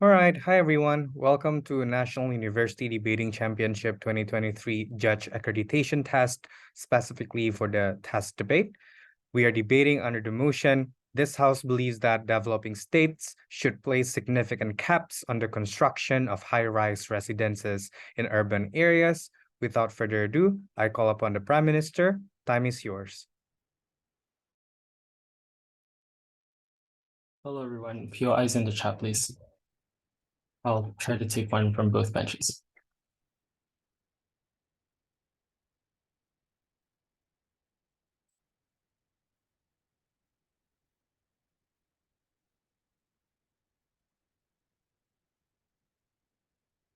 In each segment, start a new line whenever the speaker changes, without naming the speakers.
All right. Hi, everyone. Welcome to National University Debating Championship 2023 Judge Accreditation Test, specifically for the test debate. We are debating under the motion, this House believes that developing states should place significant caps on the construction of high-rise residences in urban areas. Without further ado, I call upon the Prime Minister. Time is yours.
Hello, everyone. POIs in the chat, please. I'll try to take one from both benches.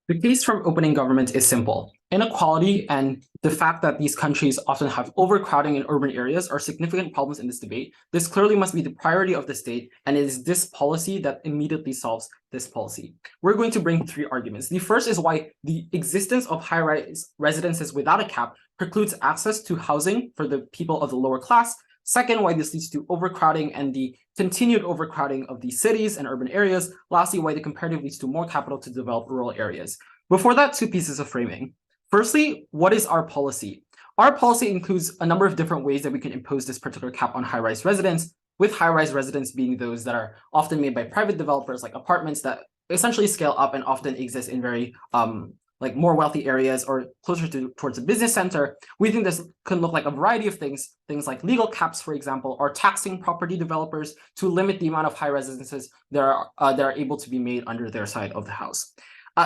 The case from opening government is simple. Inequality and the fact that these countries often have overcrowding in urban areas are significant problems in this debate. This clearly must be the priority of the state, and it is this policy that immediately solves this policy. We're going to bring three arguments. The first is why the existence of high-rise residences without a cap precludes access to housing for the people of the lower class. Second, why this leads to overcrowding and the continued overcrowding of these cities and urban areas. Lastly, why the comparative leads to more capital to develop rural areas. Before that, two pieces of framing. Firstly, what is our policy? Our policy includes a number of different ways that we can impose this particular cap on high-rise residents, with high-rise residents being those that are often made by private developers, like apartments that essentially scale up and often exist in very like more wealthy areas or closer towards a business center. We think this can look like a variety of things like legal caps, for example, or taxing property developers to limit the amount of high residences that are able to be made under their side of the house.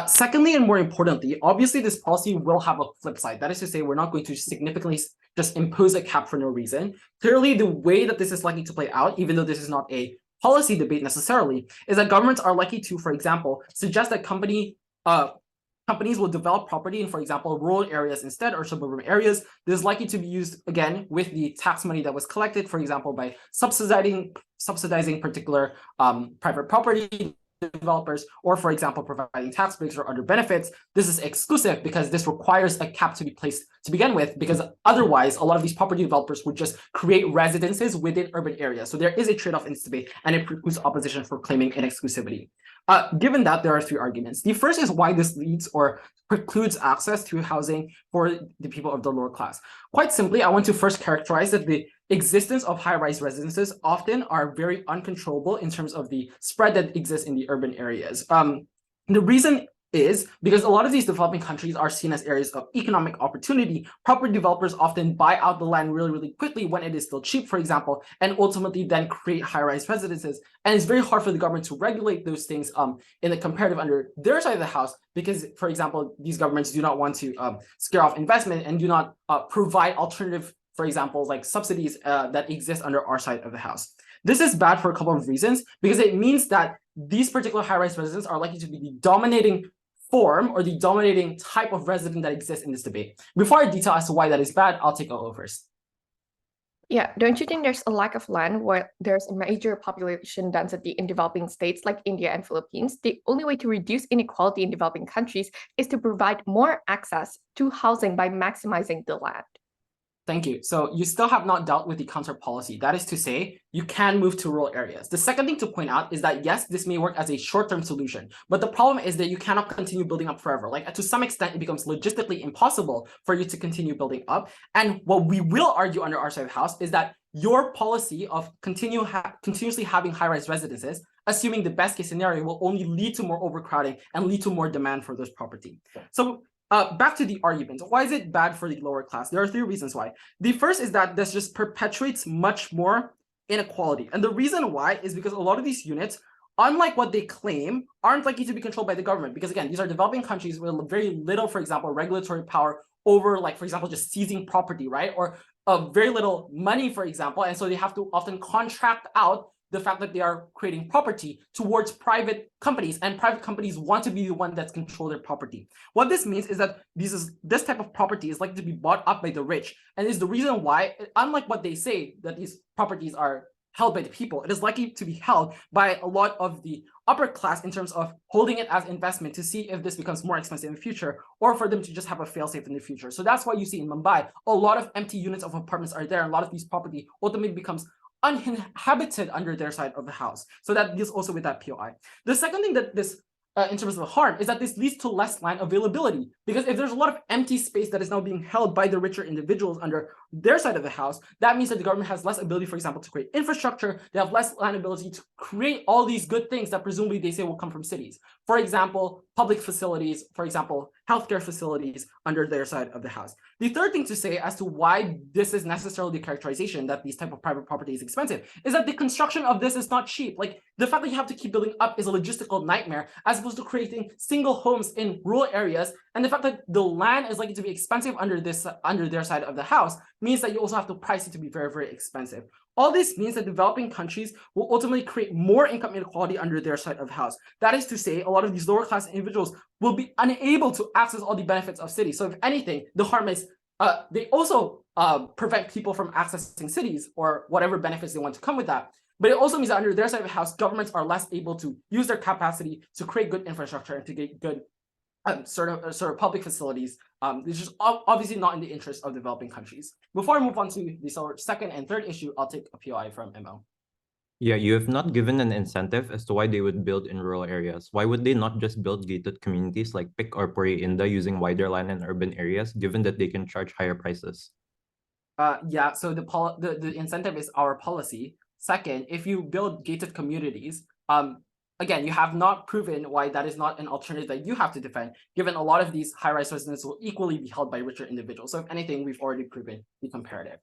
Secondly, and more importantly, obviously this policy will have a flip side. That is to say, we're not going to significantly just impose a cap for no reason. Clearly, the way that this is likely to play out, even though this is not a policy debate necessarily, is that governments are likely to, for example, suggest that companies will develop property in, for example, rural areas instead or suburban areas. This is likely to be used, again, with the tax money that was collected, for example, by subsidizing particular private property developers, or, for example, providing tax breaks or other benefits. This is exclusive because this requires a cap to be placed to begin with, because otherwise, a lot of these property developers would just create residences within urban areas. So there is a trade-off in this debate, and it precludes opposition for claiming inexclusivity. Given that, there are three arguments. The first is why this leads or precludes access to housing for the people of the lower class. Quite simply, I want to first characterize that the existence of high-rise residences often are very uncontrollable in terms of the spread that exists in the urban areas. The reason is because a lot of these developing countries are seen as areas of economic opportunity. Property developers often buy out the land really, really quickly when it is still cheap, for example, and ultimately then create high-rise residences. And it's very hard for the government to regulate those things in the comparative under their side of the house, because, for example, these governments do not want to scare off investment and do not provide alternative, for example, like subsidies that exist under our side of the house. This is bad for a couple of reasons, because it means that these particular high-rise residents are likely to be the dominating form or the dominating type of resident that exists in this debate. Before I detail as to why that is bad, I'll take over first.
Yeah, don't you think there's a lack of land where there's a major population density in developing states like India and Philippines? The only way to reduce inequality in developing countries is to provide more access to housing by maximizing the land.
Thank you. So you still have not dealt with the counter policy. That is to say, you can move to rural areas. The second thing to point out is that, yes, this may work as a short-term solution, but the problem is that you cannot continue building up forever. Like, to some extent, it becomes logistically impossible for you to continue building up. And what we will argue under our side of the house is that your policy of continuously having high-rise residences, assuming the best case scenario, will only lead to more overcrowding and lead to more demand for this property. So back to the argument. Why is it bad for the lower class? There are three reasons why. The first is that this just perpetuates much more inequality. And the reason why is because a lot of these units, unlike what they claim, aren't likely to be controlled by the government. Because again, these are developing countries with very little, for example, regulatory power over, like, for example, just seizing property, right? Or very little money, for example. And so they have to often contract out the fact that they are creating property towards private companies, and private companies want to be the one that's control their property. What this means is that this type of property is likely to be bought up by the rich, and is the reason why, unlike what they say, that these properties are held by the people, it is likely to be held by a lot of the upper class in terms of holding it as investment to see if this becomes more expensive in the future, or for them to just have a fail-safe in the future. So that's why you see in Mumbai, a lot of empty units of apartments are there, and a lot of these property ultimately becomes uninhabited under their side of the house. So that deals also with that POI. The second thing that this in terms of the harm, is that this leads to less land availability. Because if there's a lot of empty space that is now being held by the richer individuals under their side of the house, that means that the government has less ability, for example, to create infrastructure. They have less land ability to create all these good things that presumably they say will come from cities. For example, public facilities, for example, healthcare facilities under their side of the house. The third thing to say as to why this is necessarily the characterization that these type of private property is expensive is that the construction of this is not cheap. Like the fact that you have to keep building up is a logistical nightmare as opposed to creating single homes in rural areas. And the fact that the land is likely to be expensive under their side of the house means that you also have to price it to be very, very expensive. All this means that developing countries will ultimately create more income inequality under their side of the house. That is to say, a lot of these lower class individuals will be unable to access all the benefits of cities. So if anything, the harm is they also prevent people from accessing cities or whatever benefits they want to come with that. But it also means that under their side of the house, governments are less able to use their capacity to create good infrastructure and to get good sort of public facilities. This is obviously not in the interest of developing countries. Before I move on to the second and third issue, I'll take a POI from ML.
Yeah, you have not given an incentive as to why they would build in rural areas. Why would they not just build gated communities like Pick or Puri Inda using wider land in urban areas, given that they can charge higher prices?
Yeah, so the incentive is our policy. Second, if you build gated communities, again, you have not proven why that is not an alternative that you have to defend, given a lot of these high-rise residences will equally be held by richer individuals. So if anything, we've already proven the comparative.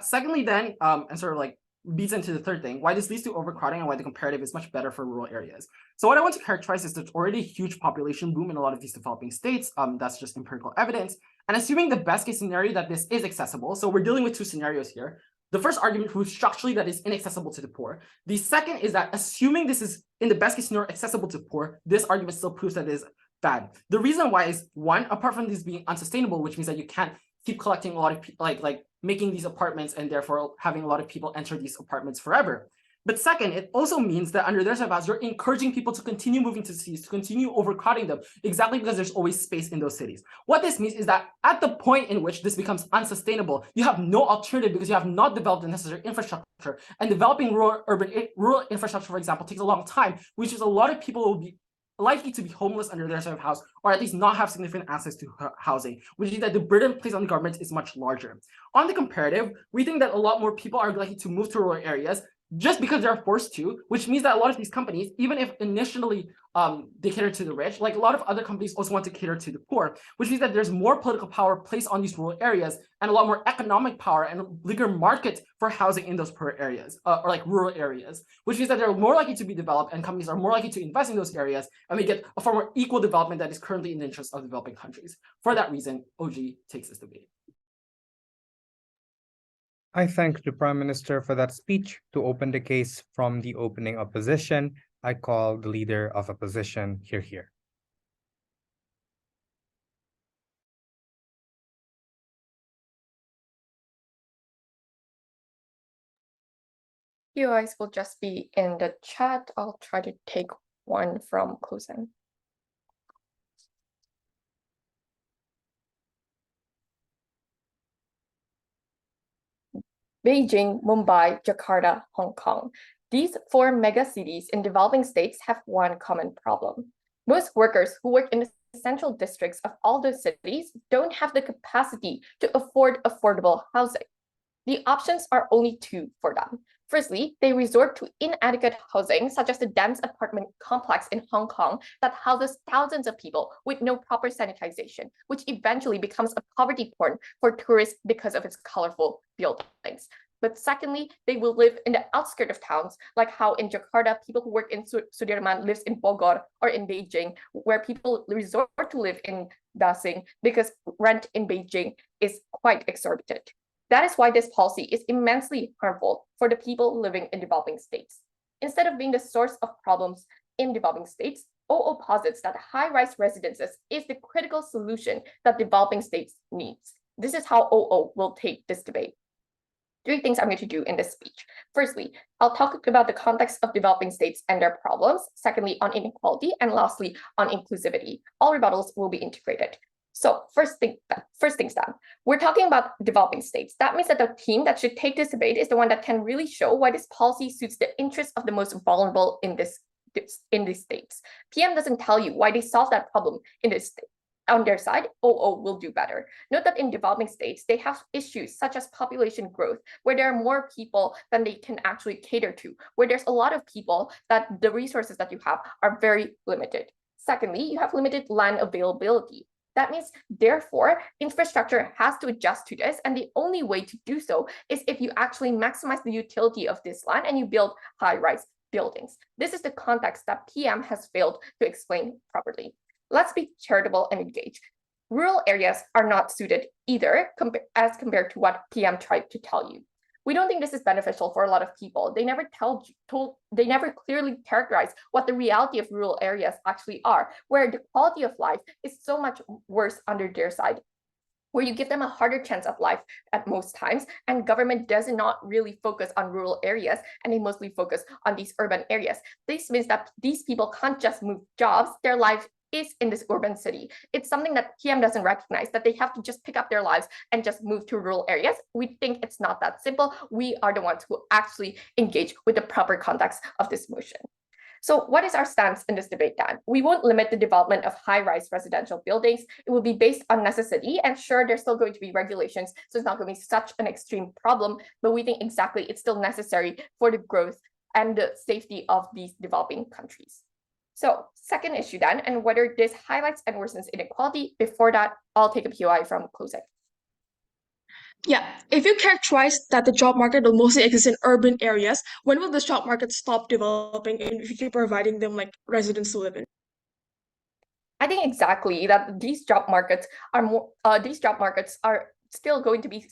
Secondly, then, and sort of like leads into the third thing, why this leads to overcrowding and why the comparative is much better for rural areas. So what I want to characterize is there's already a huge population boom in a lot of these developing states. That's just empirical evidence. And assuming the best case scenario that this is accessible, so we're dealing with two scenarios here. The first argument proves structurally that it's inaccessible to the poor. The second is that assuming this is, in the best case scenario, accessible to poor, this argument still proves that it is bad. The reason why is, one, apart from this being unsustainable, which means that you can't keep collecting a lot of people, like making these apartments and therefore having a lot of people enter these apartments forever. But second, it also means that under their surveillance, you're encouraging people to continue moving to cities, to continue overcrowding them, exactly because there's always space in those cities. What this means is that at the point in which this becomes unsustainable, you have no alternative because you have not developed the necessary infrastructure. And developing rural infrastructure, for example, takes a long time, which is a lot of people will be likely to be homeless under their side of house, or at least not have significant access to housing, which means that the burden placed on the government is much larger. On the comparative, we think that a lot more people are likely to move to rural areas just because they're forced to, which means that a lot of these companies, even if initially they cater to the rich, like a lot of other companies also want to cater to the poor, which means that there's more political power placed on these rural areas and a lot more economic power and a bigger market for housing in those poor areas, or like rural areas, which means that they're more likely to be developed and companies are more likely to invest in those areas, and we get a far more equal development that is currently in the interest of developing countries. For that reason, OG takes this debate.
I thank the Prime Minister for that speech. To open the case from the opening opposition, I call the Leader of Opposition here.
POIs will just be in the chat. I'll try to take one from Closing. Beijing, Mumbai, Jakarta, Hong Kong. These four mega cities in developing states have one common problem. Most workers who work in the central districts of all those cities don't have the capacity to afford affordable housing. The options are only two for them. Firstly, they resort to inadequate housing, such as the dense apartment complex in Hong Kong that houses thousands of people with no proper sanitization, which eventually becomes a poverty porn for tourists because of its colorful buildings. But secondly, they will live in the outskirts of towns, like how in Jakarta, people who work in Sudirman lives in Bogor, or in Beijing, where people resort to live in Dasing because rent in Beijing is quite exorbitant. That is why this policy is immensely harmful for the people living in developing states. Instead of being the source of problems in developing states, OO posits that high-rise residences is the critical solution that developing states needs. This is how OO will take this debate. Three things I'm going to do in this speech. Firstly, I'll talk about the context of developing states and their problems. Secondly, on inequality, and lastly, on inclusivity. All rebuttals will be integrated. So first things done. We're talking about developing states. That means that the team that should take this debate is the one that can really show why this policy suits the interests of the most vulnerable in this in these states. PM doesn't tell you why they solve that problem in this state. On their side, OO will do better. Note that in developing states, they have issues such as population growth, where there are more people than they can actually cater to, where there's a lot of people that the resources that you have are very limited. Secondly, you have limited land availability. That means, therefore, infrastructure has to adjust to this, and the only way to do so is if you actually maximize the utility of this land and you build high-rise buildings. This is the context that PM has failed to explain properly. Let's be charitable and engaged. Rural areas are not suited either as compared to what PM tried to tell you. We don't think this is beneficial for a lot of people. They never clearly characterize what the reality of rural areas actually are, where the quality of life is so much worse under their side, where you give them a harder chance of life at most times, and government does not really focus on rural areas, and they mostly focus on these urban areas. This means that these people can't just move jobs, their life is in this urban city. It's something that PM doesn't recognize, that they have to just pick up their lives and just move to rural areas. We think it's not that simple. We are the ones who actually engage with the proper context of this motion. So what is our stance in this debate then? We won't limit the development of high-rise residential buildings. It will be based on necessity, and sure, there's still going to be regulations, so it's not going to be such an extreme problem, but we think exactly it's still necessary for the growth and the safety of these developing countries. So second issue then, and whether this highlights and worsens inequality. Before that, I'll take a POI from Closing.
Yeah, if you characterize that the job market will mostly exist in urban areas, when will this job market stop developing and if you keep providing them like residents to live in?
I think exactly that these job markets are still going to be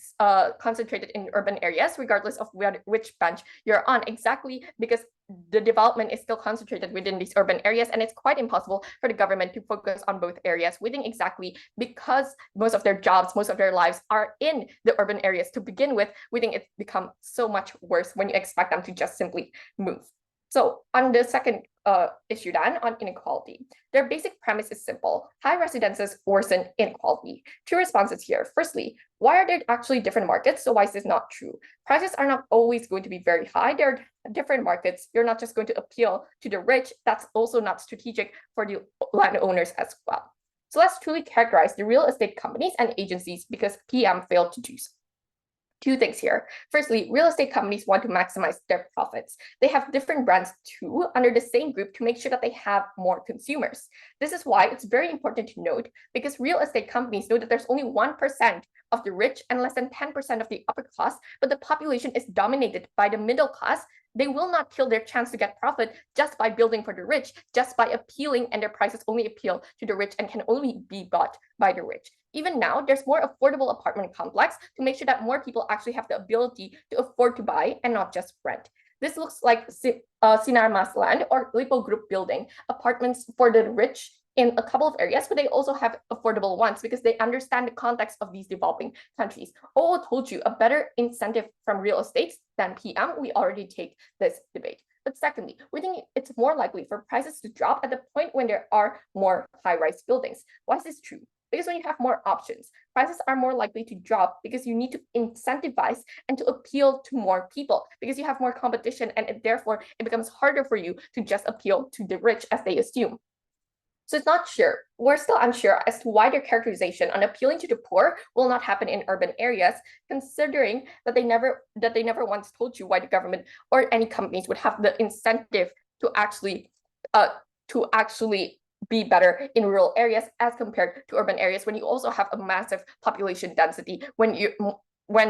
concentrated in urban areas, regardless of which bench you're on, exactly because the development is still concentrated within these urban areas, and it's quite impossible for the government to focus on both areas. We think exactly because most of their jobs, most of their lives are in the urban areas to begin with, we think it's become so much worse when you expect them to just simply move. So on the second issue then, on inequality, their basic premise is simple. High residences worsen inequality. Two responses here. Firstly, why are there actually different markets? So why is this not true? Prices are not always going to be very high. There are different markets. You're not just going to appeal to the rich. That's also not strategic for the landowners as well. So let's truly characterize the real estate companies and agencies because PM failed to do so. Two things here. Firstly, real estate companies want to maximize their profits. They have different brands too under the same group to make sure that they have more consumers. This is why it's very important to note, because real estate companies know that there's only 1% of the rich and less than 10% of the upper class, but the population is dominated by the middle class. They will not kill their chance to get profit just by building for the rich, just by appealing, and their prices only appeal to the rich and can only be bought by the rich. Even now, there's more affordable apartment complex to make sure that more people actually have the ability to afford to buy and not just rent. This looks like Sinarmas Land or Lipo Group building apartments for the rich in a couple of areas, but they also have affordable ones because they understand the context of these developing countries. OO told you a better incentive from real estates than PM. We already take this debate. But secondly, we think it's more likely for prices to drop at the point when there are more high-rise buildings. Why is this true? Because when you have more options, prices are more likely to drop because you need to incentivize and to appeal to more people because you have more competition, and therefore it becomes harder for you to just appeal to the rich as they assume. So it's not sure. We're still unsure as to why their characterization on appealing to the poor will not happen in urban areas, considering that they never once told you why the government or any companies would have the incentive to actually be better in rural areas as compared to urban areas when you also have a massive population density, when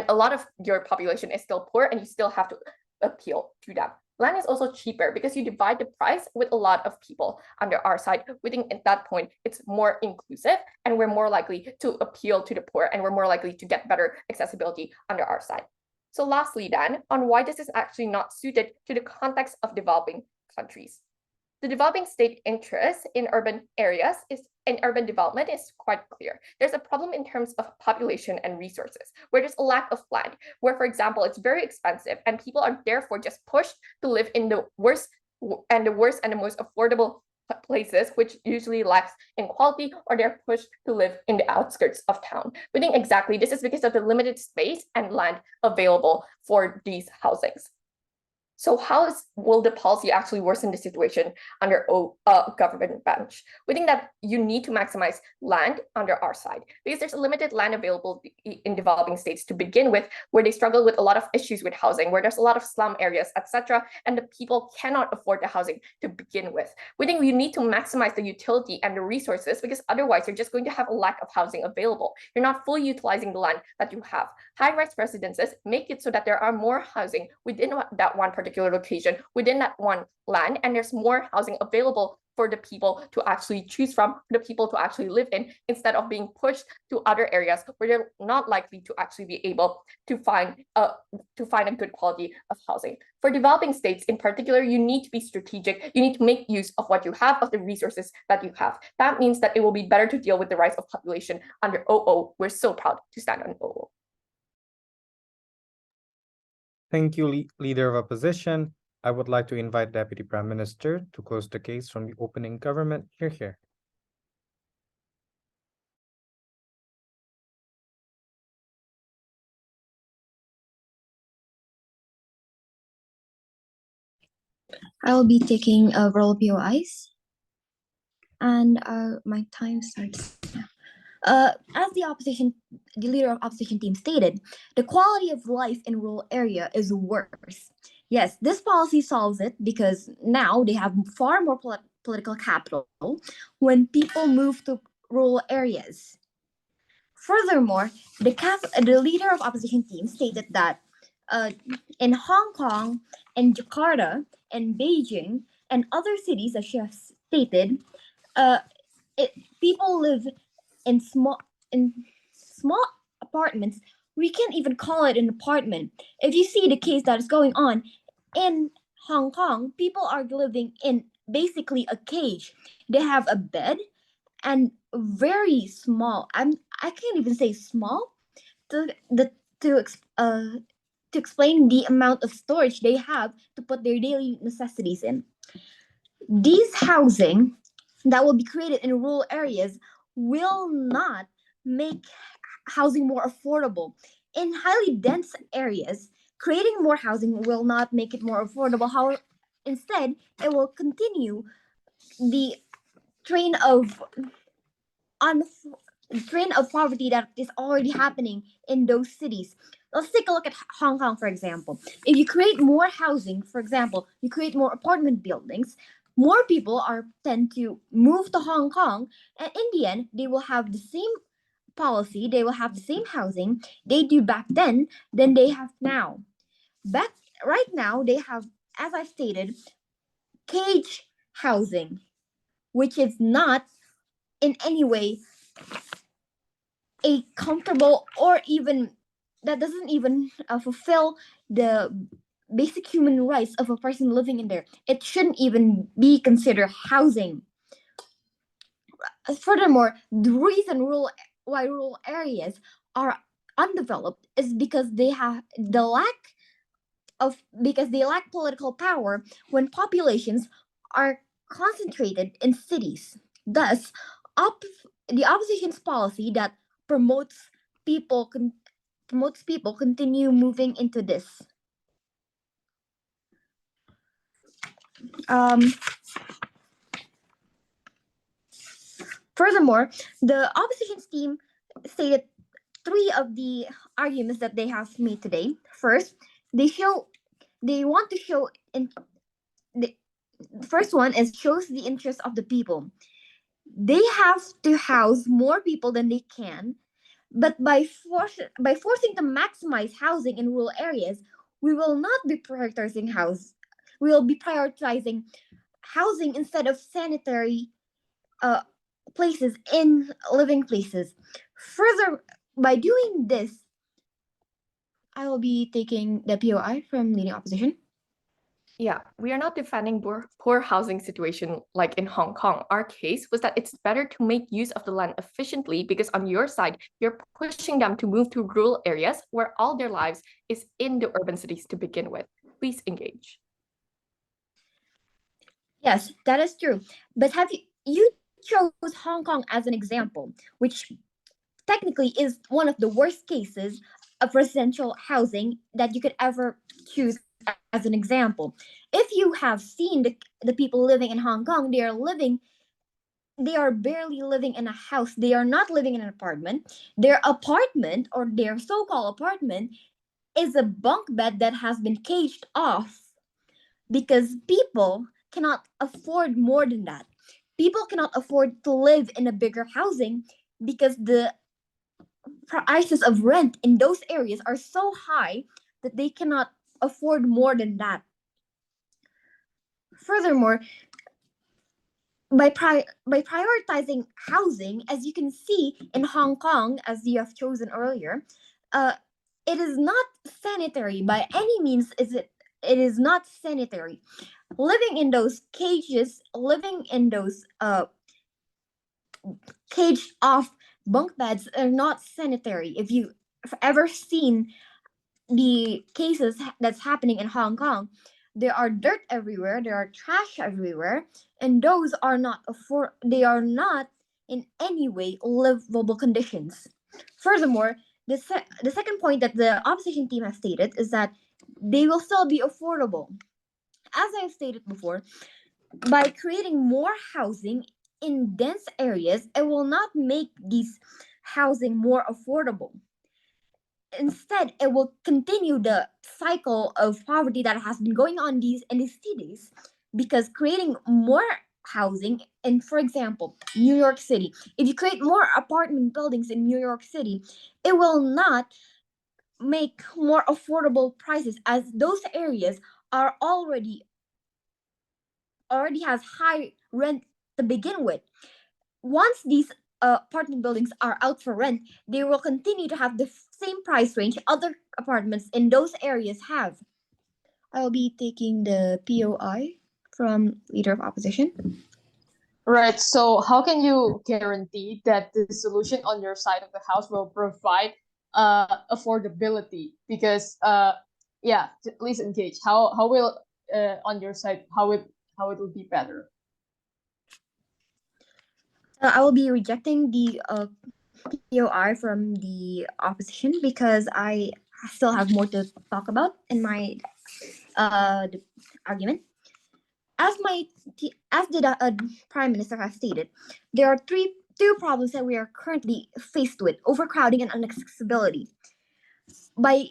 a lot of your population is still poor and you still have to appeal to them. Land is also cheaper because you divide the price with a lot of people under our side. We think at that point it's more inclusive and we're more likely to appeal to the poor and we're more likely to get better accessibility under our side. So lastly then, on why this is actually not suited to the context of developing countries. The developing state interest in urban areas in urban development is quite clear. There's a problem in terms of population and resources, where there's a lack of land, where, for example, it's very expensive and people are therefore just pushed to live in the worst and the most affordable places, which usually lacks in quality, or they're pushed to live in the outskirts of town. We think exactly this is because of the limited space and land available for these housings. So will the policy actually worsen the situation under government bench? We think that you need to maximize land under our side because there's a limited land available in developing states to begin with, where they struggle with a lot of issues with housing, where there's a lot of slum areas, etc., and the people cannot afford the housing to begin with. We think you need to maximize the utility and the resources, because otherwise you're just going to have a lack of housing available. You're not fully utilizing the land that you have. High-rise residences make it so that there are more housing within that one particular location, within that one land, and there's more housing available for the people to actually choose from, the people to actually live in, instead of being pushed to other areas where they're not likely to actually be able to find a good quality of housing. For developing states in particular, you need to be strategic. You need to make use of what you have, of the resources that you have. That means that it will be better to deal with the rise of population under OO. We're so proud to stand on OO.
Thank you, Leader of Opposition. I would like to invite Deputy Prime Minister to close the case from the opening government. Here.
I will be taking roll POIs, and my time starts now. As the leader of opposition team stated, the quality of life in rural area is worse. Yes, this policy solves it because now they have far more political capital when people move to rural areas. Furthermore, the leader of opposition team stated that in Hong Kong and Jakarta and Beijing and other cities, as she has stated, people live in small apartments. We can't even call it an apartment. If you see the case that is going on in Hong Kong, people are living in basically a cage. They have a bed and very small. I can't even say small to explain the amount of storage they have to put their daily necessities in. These housing that will be created in rural areas will not make housing more affordable. In highly dense areas, creating more housing will not make it more affordable. However, instead, it will continue the train of poverty that is already happening in those cities. Let's take a look at Hong Kong, for example. If you create more housing, for example, you create more apartment buildings, more people tend to move to Hong Kong, and in the end, they will have the same policy, they will have the same housing they do back then than they have now. Right now, they have, as I stated, cage housing, which is not in any way a comfortable, or even that doesn't even fulfill the basic human rights of a person living in there. It shouldn't even be considered housing. Furthermore, the reason why rural areas are undeveloped is because they lack political power when populations are concentrated in cities. Thus, the opposition's policy that promotes people continue moving into this. Furthermore, the opposition's team stated 3 of the arguments that they have made today. First, the first one is shows the interest of the people. They have to house more people than they can, but by forcing to maximize housing in rural areas, we will not be prioritizing we will be prioritizing housing instead of sanitary places in living places. Further, by doing this, I will be taking the POI from leading opposition.
Yeah, we are not defending poor housing situation like in Hong Kong. Our case was that it's better to make use of the land efficiently, because on your side, you're pushing them to move to rural areas where all their lives is in the urban cities to begin with. Please engage.
Yes, that is true. But you chose Hong Kong as an example, which technically is one of the worst cases of residential housing that you could ever choose as an example. If you have seen the people living in Hong Kong, they are barely living in a house. They are not living in an apartment. Their apartment, or their so-called apartment, is a bunk bed that has been caged off because people cannot afford more than that. People cannot afford to live in a bigger housing because the prices of rent in those areas are so high that they cannot afford more than that. Furthermore, by prioritizing housing, as you can see in Hong Kong, as you have chosen earlier, it is not sanitary by any means. It is not sanitary. Living in those cages, living in those caged off bunk beds are not sanitary. If you've ever seen the cases that's happening in Hong Kong, there are dirt everywhere, there are trash everywhere, and those are not they are not in any way livable conditions. Furthermore, the second point that the opposition team has stated is that they will still be affordable. As I've stated before, by creating more housing in dense areas, it will not make these housing more affordable. Instead, it will continue the cycle of poverty that has been going on in these cities, because creating more housing in, for example, New York City, if you create more apartment buildings in New York City, it will not make more affordable prices, as those areas are already has high rent to begin with. Once these apartment buildings are out for rent, they will continue to have the same price range other apartments in those areas have. I'll be taking the POI from Leader of Opposition.
Right. So how can you guarantee that the solution on your side of the house will provide affordability? Because yeah, please engage. How will on your side how it will be better?
I will be rejecting the POI from the opposition because I still have more to talk about in my the argument. As the Prime Minister has stated, there are two problems that we are currently faced with: overcrowding and inaccessibility. By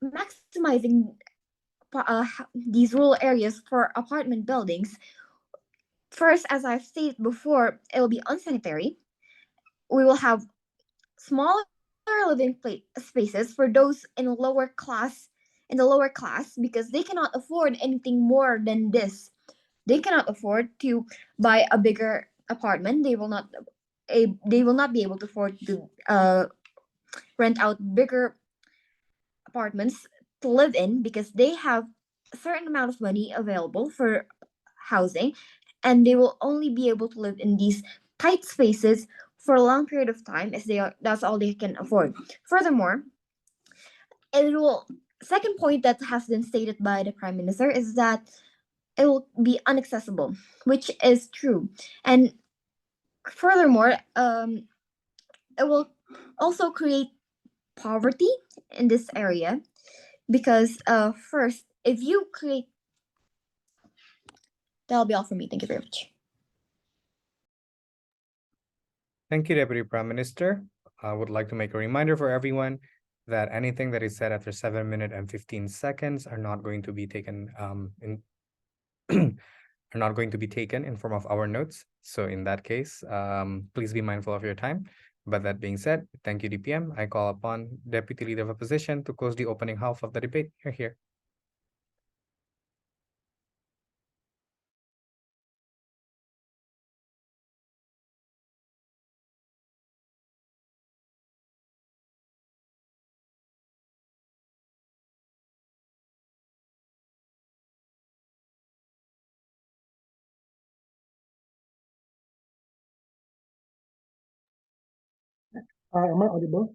maximizing these rural areas for apartment buildings, first, as I've stated before, it will be unsanitary. We will have smaller living spaces for those in the lower class, because they cannot afford anything more than this. They cannot afford to buy a bigger apartment. They will not be able to afford to rent out bigger apartments to live in, because they have a certain amount of money available for housing, and they will only be able to live in these tight spaces for a long period of time, as that's all they can afford. Furthermore, it will second point that has been stated by the Prime Minister is that it will be inaccessible, which is true. And furthermore, it will also create poverty in this area, because first, if you create, that'll be all for me. Thank you very much.
Thank you, Deputy Prime Minister. I would like to make a reminder for everyone that anything that is said after 7 minutes and 15 seconds are not going to be taken are not going to be taken in form of our notes. So in that case, please be mindful of your time. But that being said, thank you, DPM. I call upon Deputy Leader of Opposition to close the opening half of the debate. You're here.
Am I audible?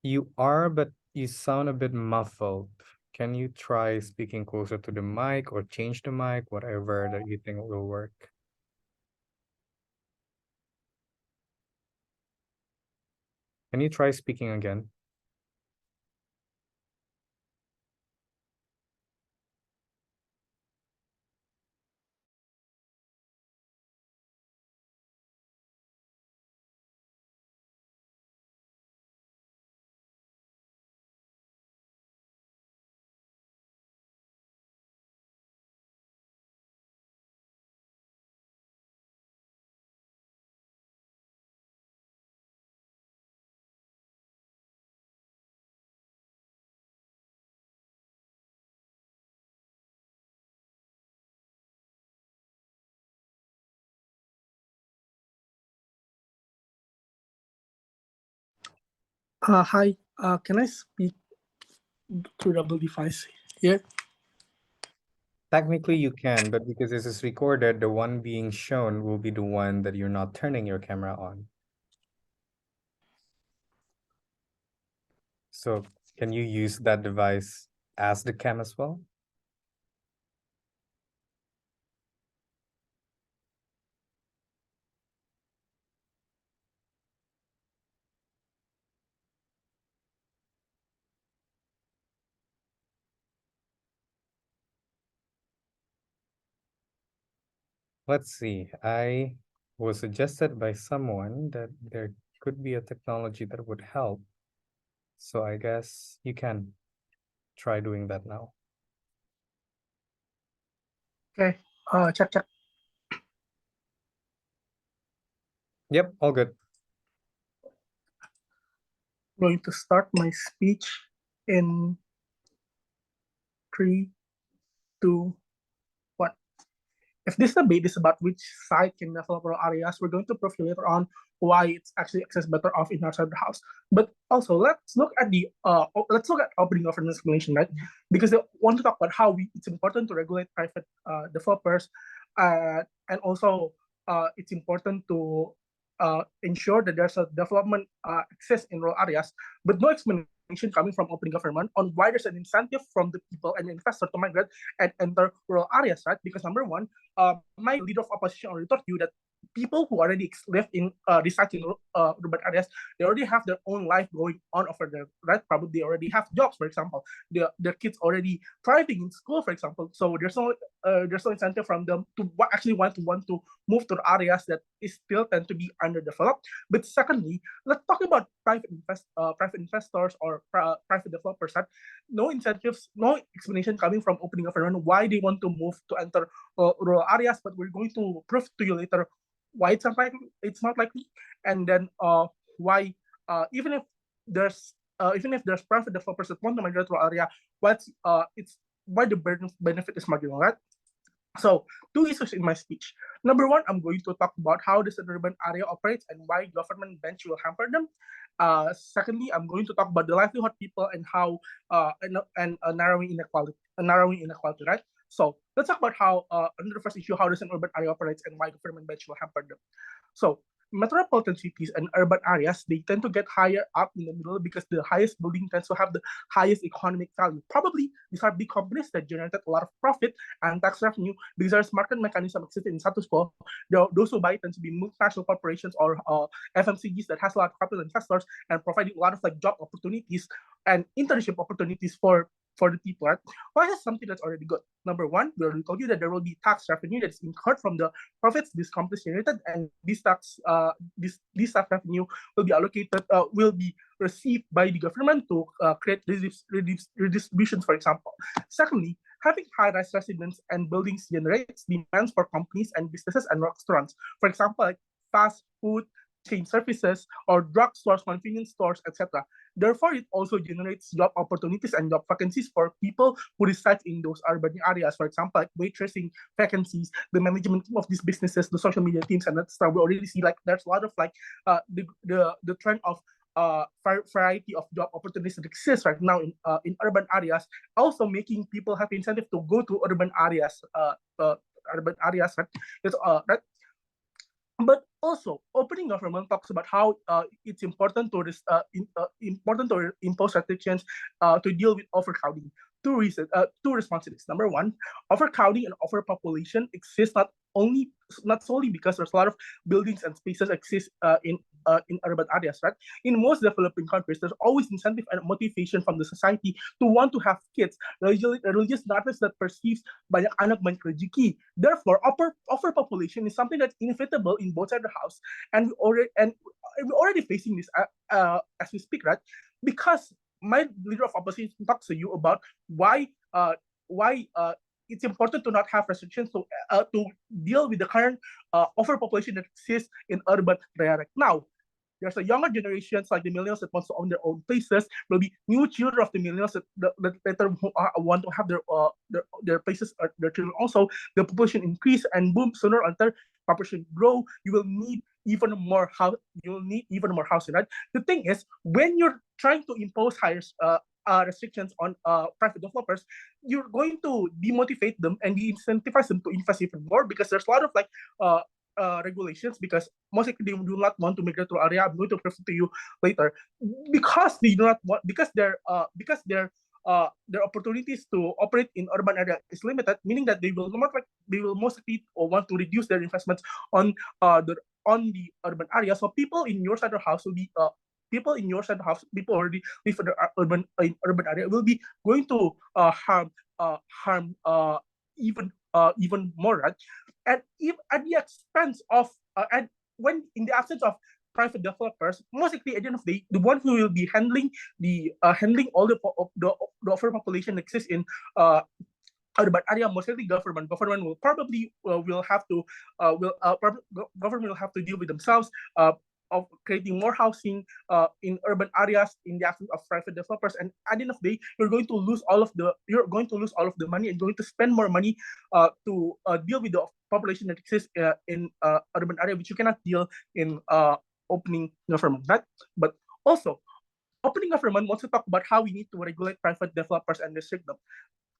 You are, but you sound a bit muffled. Can you try speaking closer to the mic or change the mic, whatever that you think will work? Can you try speaking again?
Hi. Can I speak through the device here?
Technically, you can, but because this is recorded, the one being shown will be the one that you're not turning your camera on. So can you use that device as the cam as well? Let's see. I was suggested by someone that there could be a technology that would help. So I guess you can try doing that now.
Okay. Check.
Yep, all good.
I'm going to start my speech in 3, 2, 1. If this debate is about which side can develop rural areas, we're going to prove later on why it's actually accessed better off in our side of the house. But also let's look at opening government explanation, right? Because they want to talk about how it's important to regulate private developers, and also it's important to ensure that there's a development access in rural areas, but no explanation coming from opening government on why there's an incentive from the people and investor to migrate and enter rural areas, right? Because number one, my leader of opposition already told you that people who already live in reside in urban areas, they already have their own life going on over there, right? Probably they already have jobs, for example. Their kids already thriving in school, for example. So there's no incentive from them to actually want to move to the areas that is still tend to be underdeveloped. But secondly, let's talk about private investors or private developers. Right? No incentives, no explanation coming from opening government why they want to move to enter rural areas. But we're going to prove to you later why it's not likely, and then why even if there's private developers that want to migrate to rural area, it's why the benefit is marginal, right? So, two issues in my speech. Number one, I'm going to talk about how this urban area operates and why government bench will hamper them. Secondly, I'm going to talk about the livelihood people and how and narrowing inequality, right? So let's talk about how under the first issue, how does an urban area operates and why government bench will hamper them. So metropolitan cities and urban areas, they tend to get higher up in the middle because the highest building tends to have the highest economic value. Probably these are big companies that generated a lot of profit and tax revenue. Because there's market mechanism existing in status quo. Those who buy tend to be multinational corporations or FMCGs that has a lot of capital investors and providing a lot of like job opportunities and internship opportunities for the people, right? Why is something that's already good? Number one, we already told you that there will be tax revenue that's incurred from the profits these companies generated, and this tax revenue will be allocated, will be received by the government to create redistributions, for example. Secondly, having high-rise residents and buildings generates demands for companies and businesses and restaurants. For example, like fast food chain services or drugstores, convenience stores, etc. Therefore, it also generates job opportunities and job vacancies for people who reside in those urban areas. For example, like waitressing vacancies, the management of these businesses, the social media teams, and etc. We already see like there's a lot of like the trend of variety of job opportunities that exist right now in urban areas, also making people have incentive to go to urban areas. Right? Right? But also, opening government talks about how it's important to impose restrictions to deal with overcrowding. Two responses. Number one, overcrowding and overpopulation exists not solely because there's a lot of buildings and spaces exist in urban areas, right? In most developing countries, there's always incentive and motivation from the society to want to have kids. Religious narratives that perceives banyak anak banyak rezeki. Therefore, overpopulation is something that's inevitable in both sides of the house, and we're already facing this as we speak, right? Because my leader of opposition talks to you about why it's important to not have restrictions to deal with the current overpopulation that exists in urban area right now. There's a younger generations like the millennials that wants to own their own places. Will be new children of the millennials that later want to have their places, their children also. The population increase and boom, sooner or later population grow. You will need even more you'll need even more housing, right? The thing is, when you're trying to impose higher restrictions on private developers, you're going to demotivate them and de-incentivize them to invest even more, because there's a lot of regulations, because most likely they do not want to migrate to area. I'm going to prove it to you later, because they do not want, because their opportunities to operate in urban area is limited, meaning that they will most likely want to reduce their investments on the urban area. So people in your side of the house will be people in your side of the house, people already live in the urban area, will be going to harm even more, right? And if at the expense of and when in the absence of private developers, most likely at the end of the day, the one who will be handling all the overpopulation exists in urban area, most likely government will probably will have to government will have to deal with themselves of creating more housing in urban areas in the absence of private developers. And at the end of the day, you're going to lose all of the money, and going to spend more money to deal with the population that exists in urban area, which you cannot deal in opening government. But also, opening government wants to talk about how we need to regulate private developers and restrict them.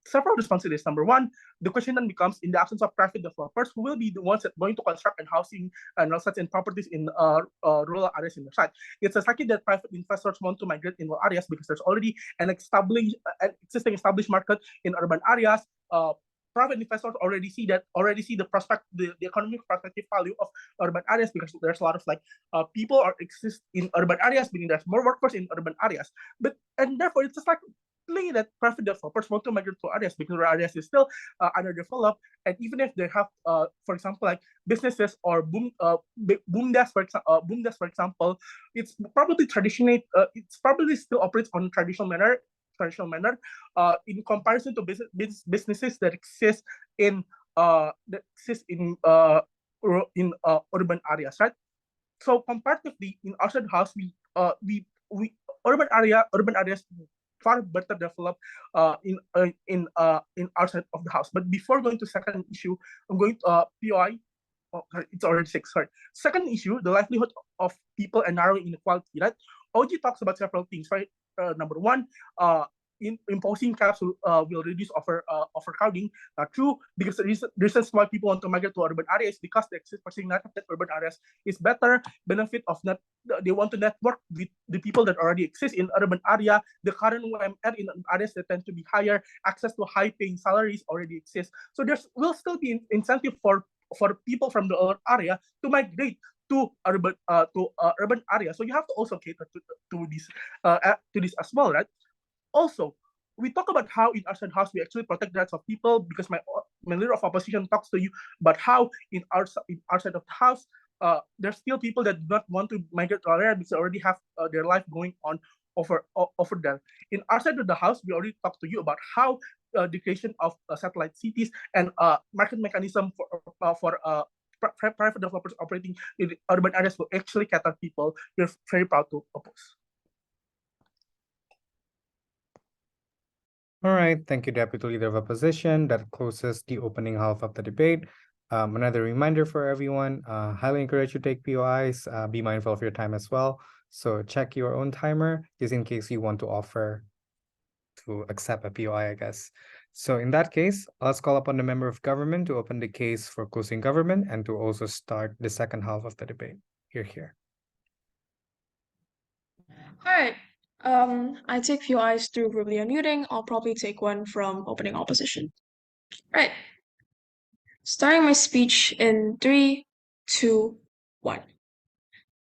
Several responsibilities. Number one, the question then becomes, in the absence of private developers, who will be the ones that going to construct and housing and such and properties in rural areas in the site? It's likely that private investors want to migrate in rural areas because there's already an existing established market in urban areas. Private investors already see the economic prospective value of urban areas, because there's a lot of people exist in urban areas, meaning there's more workforce in urban areas. And therefore it's just that private developers want to migrate to areas because rural areas is still underdeveloped, and even if they have, for example, businesses or boom desk, for example, it's probably still operates on traditional manner in comparison to businesses that exist in urban areas, right? So comparatively, in outside the house, we urban areas far better developed in outside of the house. But before going to second issue, I'm going to POI. Oh, it's already 6. Sorry. Second issue, the livelihood of people and narrowing inequality. Right? OG talks about several things. Right. Number one, imposing caps will reduce overcrowding. True, because the reasons why people want to migrate to urban areas is because the perceiving network that urban areas is better. Benefit of they want to network with the people that already exist in urban area. The current UMR in areas that tend to be higher, access to high-paying salaries already exists. So there will still be incentive for people from the urban area to migrate to urban area. So you have to also cater to this as well, right? Also, we talk about how in outside house we actually protect the rights of people, because my leader of opposition talks to you about how in outside of the house, there's still people that do not want to migrate to area because they already have their life going on over there. In outside of the house, we already talked to you about how the creation of satellite cities and market mechanism for private developers operating in urban areas will actually cater people. We're very proud to oppose.
All right, thank you, Deputy Leader of Opposition. That closes the opening half of the debate. Another reminder for everyone, highly encourage you to take POIs, be mindful of your time as well. So check your own timer, just in case you want to offer to accept a POI, I guess. So in that case, let's call upon the member of government to open the case for closing government and to also start the second half of the debate. Here.
All right. I take POIs through verbally unmuting. I'll probably take one from opening opposition. Right. Starting my speech in 3, 2, 1.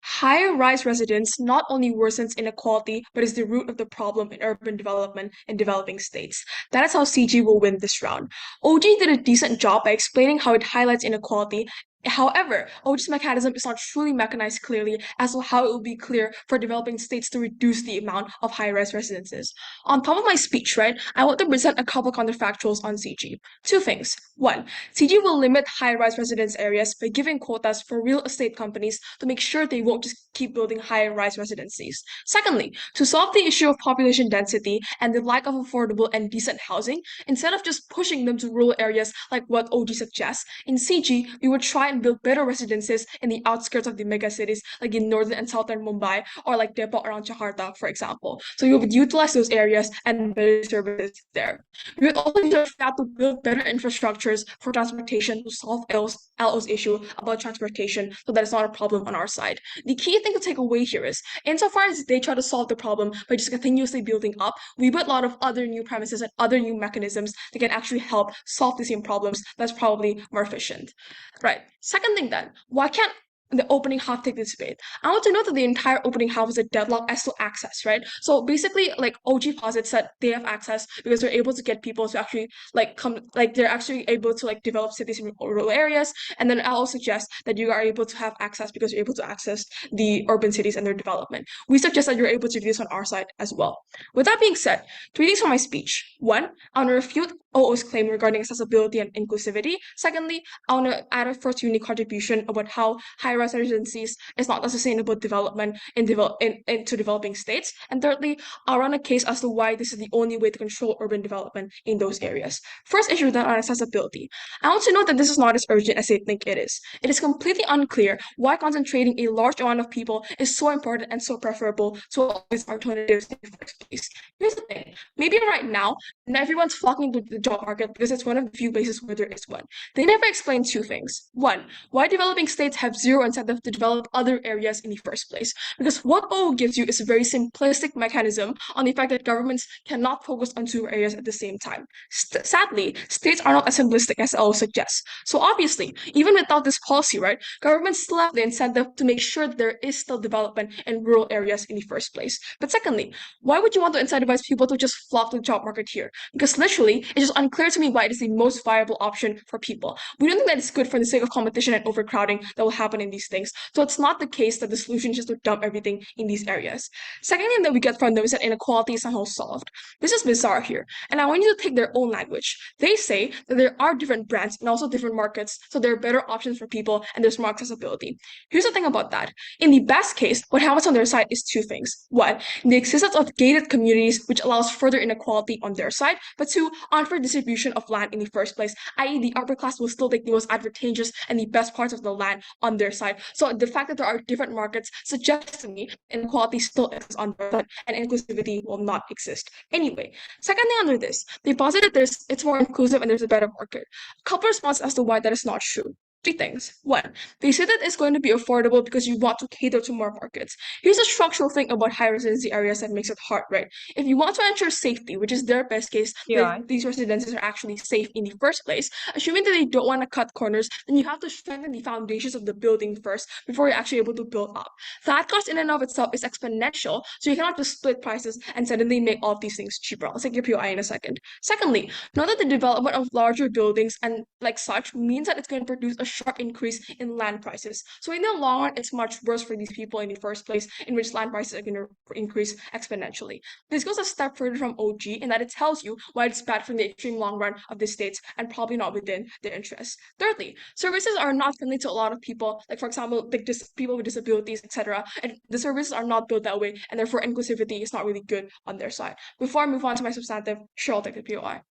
High-rise residence not only worsens inequality, but is the root of the problem in urban development in developing states. That is how CG will win this round. OG did a decent job by explaining how it highlights inequality. However, OG's mechanism is not truly mechanized clearly as to how it will be clear for developing states to reduce the amount of high-rise residences. On top of my speech, right, I want to present a couple counterfactuals on CG. 2 things. 1, CG will limit high-rise residence areas by giving quotas for real estate companies to make sure they won't just keep building high-rise residencies. Secondly, to solve the issue of population density and the lack of affordable and decent housing, instead of just pushing them to rural areas like what OG suggests, in CG, we would try and and build better residences in the outskirts of the mega cities, like in northern and southern Mumbai, or like Depok around Jakarta, for example. So you would utilize those areas and better services there. We would also use our fat to build better infrastructures for transportation to solve LO's issue about transportation, so that it's not a problem on our side. The key thing to take away here is, insofar as they try to solve the problem by just continuously building up, we build a lot of other new premises and other new mechanisms that can actually help solve the same problems. That's probably more efficient. Right. Second thing then, why can't the opening half take this debate? I want to note that the entire opening half was a deadlock as to access, right? So basically, like OG posits that they have access because they're able to get people to actually they're actually able to like develop cities in rural areas. And then I'll suggest that you are able to have access because you're able to access the urban cities and their development. We suggest that you're able to do this on our side as well. With that being said, 3 things from my speech. One, I want to refute OO's claim regarding accessibility and inclusivity. Secondly, I want to add a first unique contribution about how high-rise residencies is not a sustainable development into developing states. And thirdly, I'll run a case as to why this is the only way to control urban development in those areas. First issue then on accessibility. I want to note that this is not as urgent as they think it is. It is completely unclear why concentrating a large amount of people is so important and so preferable to all these alternatives in the first place. Here's the thing. Maybe right now, everyone's flocking to the job market because it's one of the few places where there is one. They never explain 2 things. One, why developing states have zero incentive to develop other areas in the first place. Because what OO gives you is a very simplistic mechanism on the fact that governments cannot focus on 2 areas at the same time. Sadly, states are not as simplistic as OO suggests. So obviously, even without this policy, right, governments still have the incentive to make sure that there is still development in rural areas in the first place. But secondly, why would you want to incentivize people to just flock to the job market here? Because literally, it's just unclear to me why it is the most viable option for people. We don't think that it's good for the sake of competition and overcrowding that will happen in these things. So it's not the case that the solution is just to dump everything in these areas. Second thing that we get from them is that inequality is somehow solved. This is bizarre here, and I want you to take their own language. They say that there are different brands and also different markets, so there are better options for people and there's more accessibility. Here's the thing about that. In the best case, what happens on their side is 2 things. One, the existence of gated communities, which allows further inequality on their side, but 2, unfair distribution of land in the first place, i.e. the upper class will still take the most advantageous and the best parts of the land on their side. So the fact that there are different markets suggests to me inequality still exists on their side and inclusivity will not exist. Anyway, second thing under this, they posit that it's more inclusive and there's a better market. A couple responses as to why that is not true. 3 things. One, they say that it's going to be affordable because you want to cater to more markets. Here's a structural thing about high residency areas that makes it hard, right? If you want to ensure safety, which is their best case, that these residences are actually safe in the first place, assuming that they don't want to cut corners, then you have to strengthen the foundations of the building first before you're actually able to build up. That cost in and of itself is exponential, so you cannot just split prices and suddenly make all of these things cheaper. I'll take your POI in a second. Secondly, know that the development of larger buildings and like such means that it's going to produce a sharp increase in land prices. So in the long run, it's much worse for these people in the first place, in which land prices are going to increase exponentially. This goes a step further from OG in that it tells you why it's bad for the extreme long run of the states and probably not within their interests. Thirdly, services are not friendly to a lot of people, like for example, like people with disabilities, etc. And the services are not built that way, and therefore inclusivity is not really good on their side. Before I move on to my substantive, sure, I'll take the POI.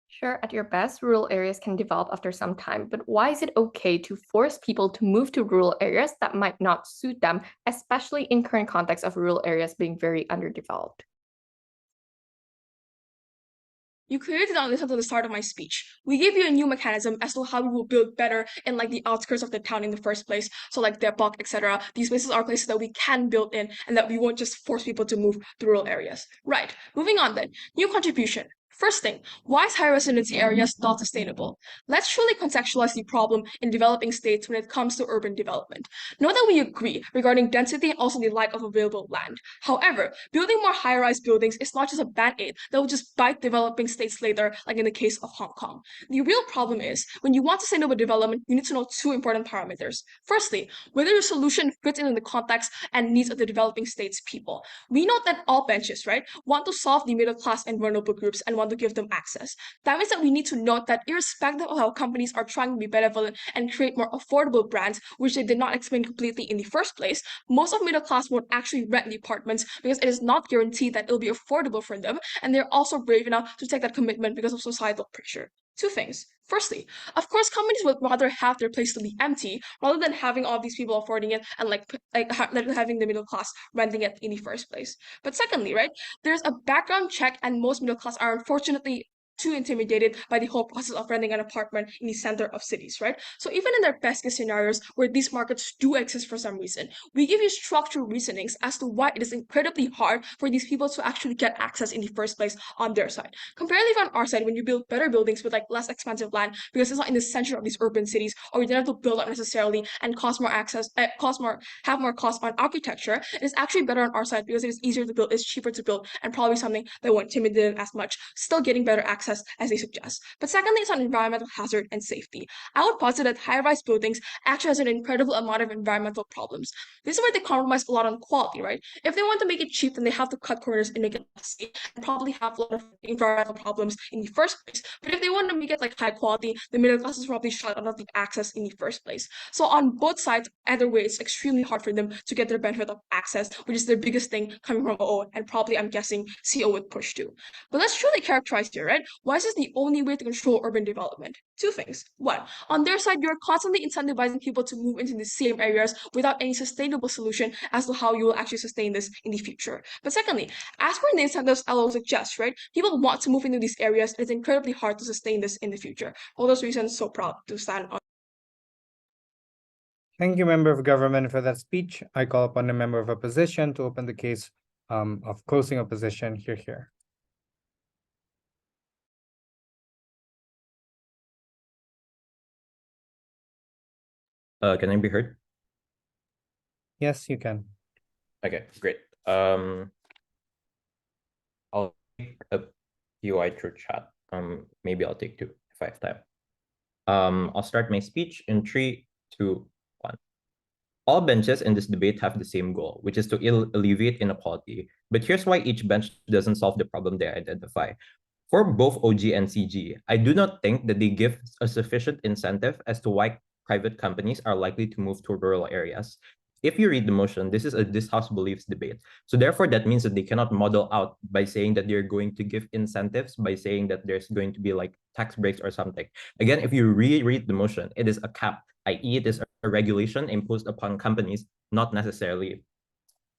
Sure, at your best, rural areas can develop after some time, but why is it okay to force people to move to rural areas that might not suit them, especially in current context of rural areas being very underdeveloped?
You clearly did not listen to the start of my speech. We gave you a new mechanism as to how we will build better in like the outskirts of the town in the first place. So like Depok, etc. These places are places that we can build in and that we won't just force people to move to rural areas. Right, moving on then. New contribution. First thing, why is high residency areas not sustainable? Let's truly contextualize the problem in developing states when it comes to urban development. Know that we agree regarding density and also the lack of available land. However, building more high-rise buildings is not just a band-aid that will just bite developing states later, like in the case of Hong Kong. The real problem is, when you want sustainable development, you need to know 2 important parameters. Firstly, whether your solution fits into the context and needs of the developing states' people. We know that all benches, right, want to solve the middle class and vulnerable groups and want to give them access. That means that we need to note that irrespective of how companies are trying to be benevolent and create more affordable brands, which they did not explain completely in the first place, most of middle class won't actually rent the apartments because it is not guaranteed that it'll be affordable for them, and they're also brave enough to take that commitment because of societal pressure. Two things. Firstly, of course, companies would rather have their place to be empty rather than having all these people affording it and having the middle class renting it in the first place. But secondly, right, there's a background check, and most middle class are unfortunately too intimidated by the whole process of renting an apartment in the center of cities, right? So even in their best case scenarios where these markets do exist for some reason, we give you structural reasonings as to why it is incredibly hard for these people to actually get access in the first place on their side. Comparatively on our side, when you build better buildings with like less expensive land because it's not in the center of these urban cities, or you don't have to build up necessarily and have more cost on architecture, it is actually better on our side because it is easier to build, it's cheaper to build, and probably something that won't intimidate them as much, still getting better access as they suggest. But secondly, it's on environmental hazard and safety. I would posit that high-rise buildings actually has an incredible amount of environmental problems. This is where they compromise a lot on quality, right? If they want to make it cheap, then they have to cut corners and make it safe, and probably have a lot of environmental problems in the first place. But if they want to make it like high quality, the middle class is probably shut out of the access in the first place. So on both sides, either way, it's extremely hard for them to get their benefit of access, which is their biggest thing coming from OO, and probably I'm guessing CO would push too. But let's truly characterize here, right? Why is this the only way to control urban development? Two things. One, on their side, you're constantly incentivizing people to move into the same areas without any sustainable solution as to how you will actually sustain this in the future. But secondly, as per the incentives LO suggests, right, people want to move into these areas, and it's incredibly hard to sustain this in the future. For all those reasons, so proud to stand on.
Thank you, Member of Government, for that speech. I call upon the Member of Opposition to open the case of closing opposition. Here.
Can I be heard?
Yes, you can.
Okay, great. I'll take a UI through chat. Maybe I'll take 2 if I have time. I'll start my speech in 3, 2, 1. All benches in this debate have the same goal, which is to alleviate inequality. But here's why each bench doesn't solve the problem they identify. For both OG and CG, I do not think that they give a sufficient incentive as to why private companies are likely to move to rural areas. If you read the motion, this is a this House believes debate. So therefore, that means that they cannot model out by saying that they're going to give incentives, by saying that there's going to be like tax breaks or something. Again, if you reread the motion, it is a cap, i.e. it is a regulation imposed upon companies, not necessarily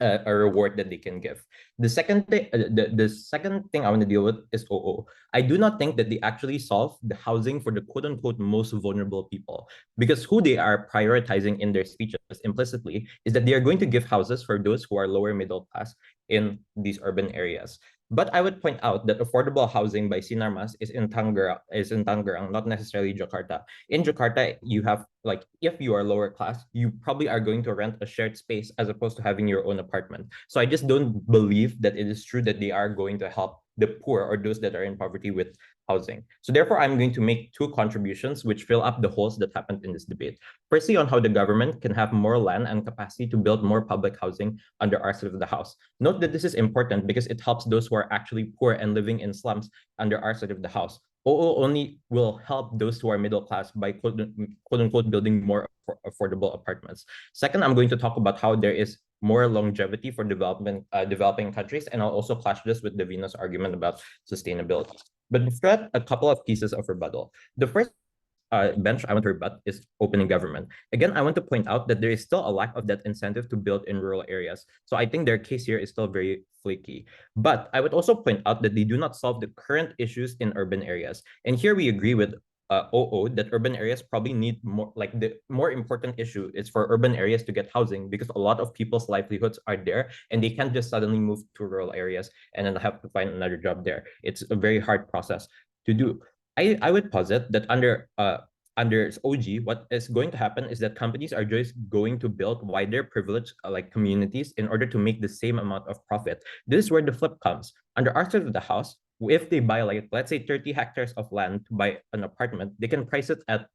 a reward that they can give. The second thing, the second thing I want to deal with is OO. I do not think that they actually solve the housing for the quote unquote most vulnerable people, because who they are prioritizing in their speeches implicitly is that they are going to give houses for those who are lower middle class in these urban areas. But I would point out that affordable housing by Sinarmas is in Tangerang, not necessarily Jakarta. In Jakarta, you have like, if you are lower class, you probably are going to rent a shared space as opposed to having your own apartment. So I just don't believe that it is true that they are going to help the poor or those that are in poverty with housing. So therefore, I'm going to make 2 contributions which fill up the holes that happened in this debate. Firstly, on how the government can have more land and capacity to build more public housing under our side of the house. Note that this is important because it helps those who are actually poor and living in slums under our side of the house. OO only will help those who are middle class by quote unquote building more affordable apartments. Second, I'm going to talk about how there is more longevity for developing countries, and I'll also clash this with Davina's argument about sustainability. But before that, a couple of pieces of rebuttal. The first bench I want to rebut is opening government. Again, I want to point out that there is still a lack of that incentive to build in rural areas. So I think their case here is still very flaky. But I would also point out that they do not solve the current issues in urban areas. And here we agree with OO that urban areas probably need more, like the more important issue is for urban areas to get housing, because a lot of people's livelihoods are there and they can't just suddenly move to rural areas and then have to find another job there. It's a very hard process to do. I would posit that under OG, what is going to happen is that companies are just going to build wider privileged like communities in order to make the same amount of profit. This is where the flip comes. Under our side of the house, if they buy like, let's say 30 hectares of land to buy an apartment, they can price it at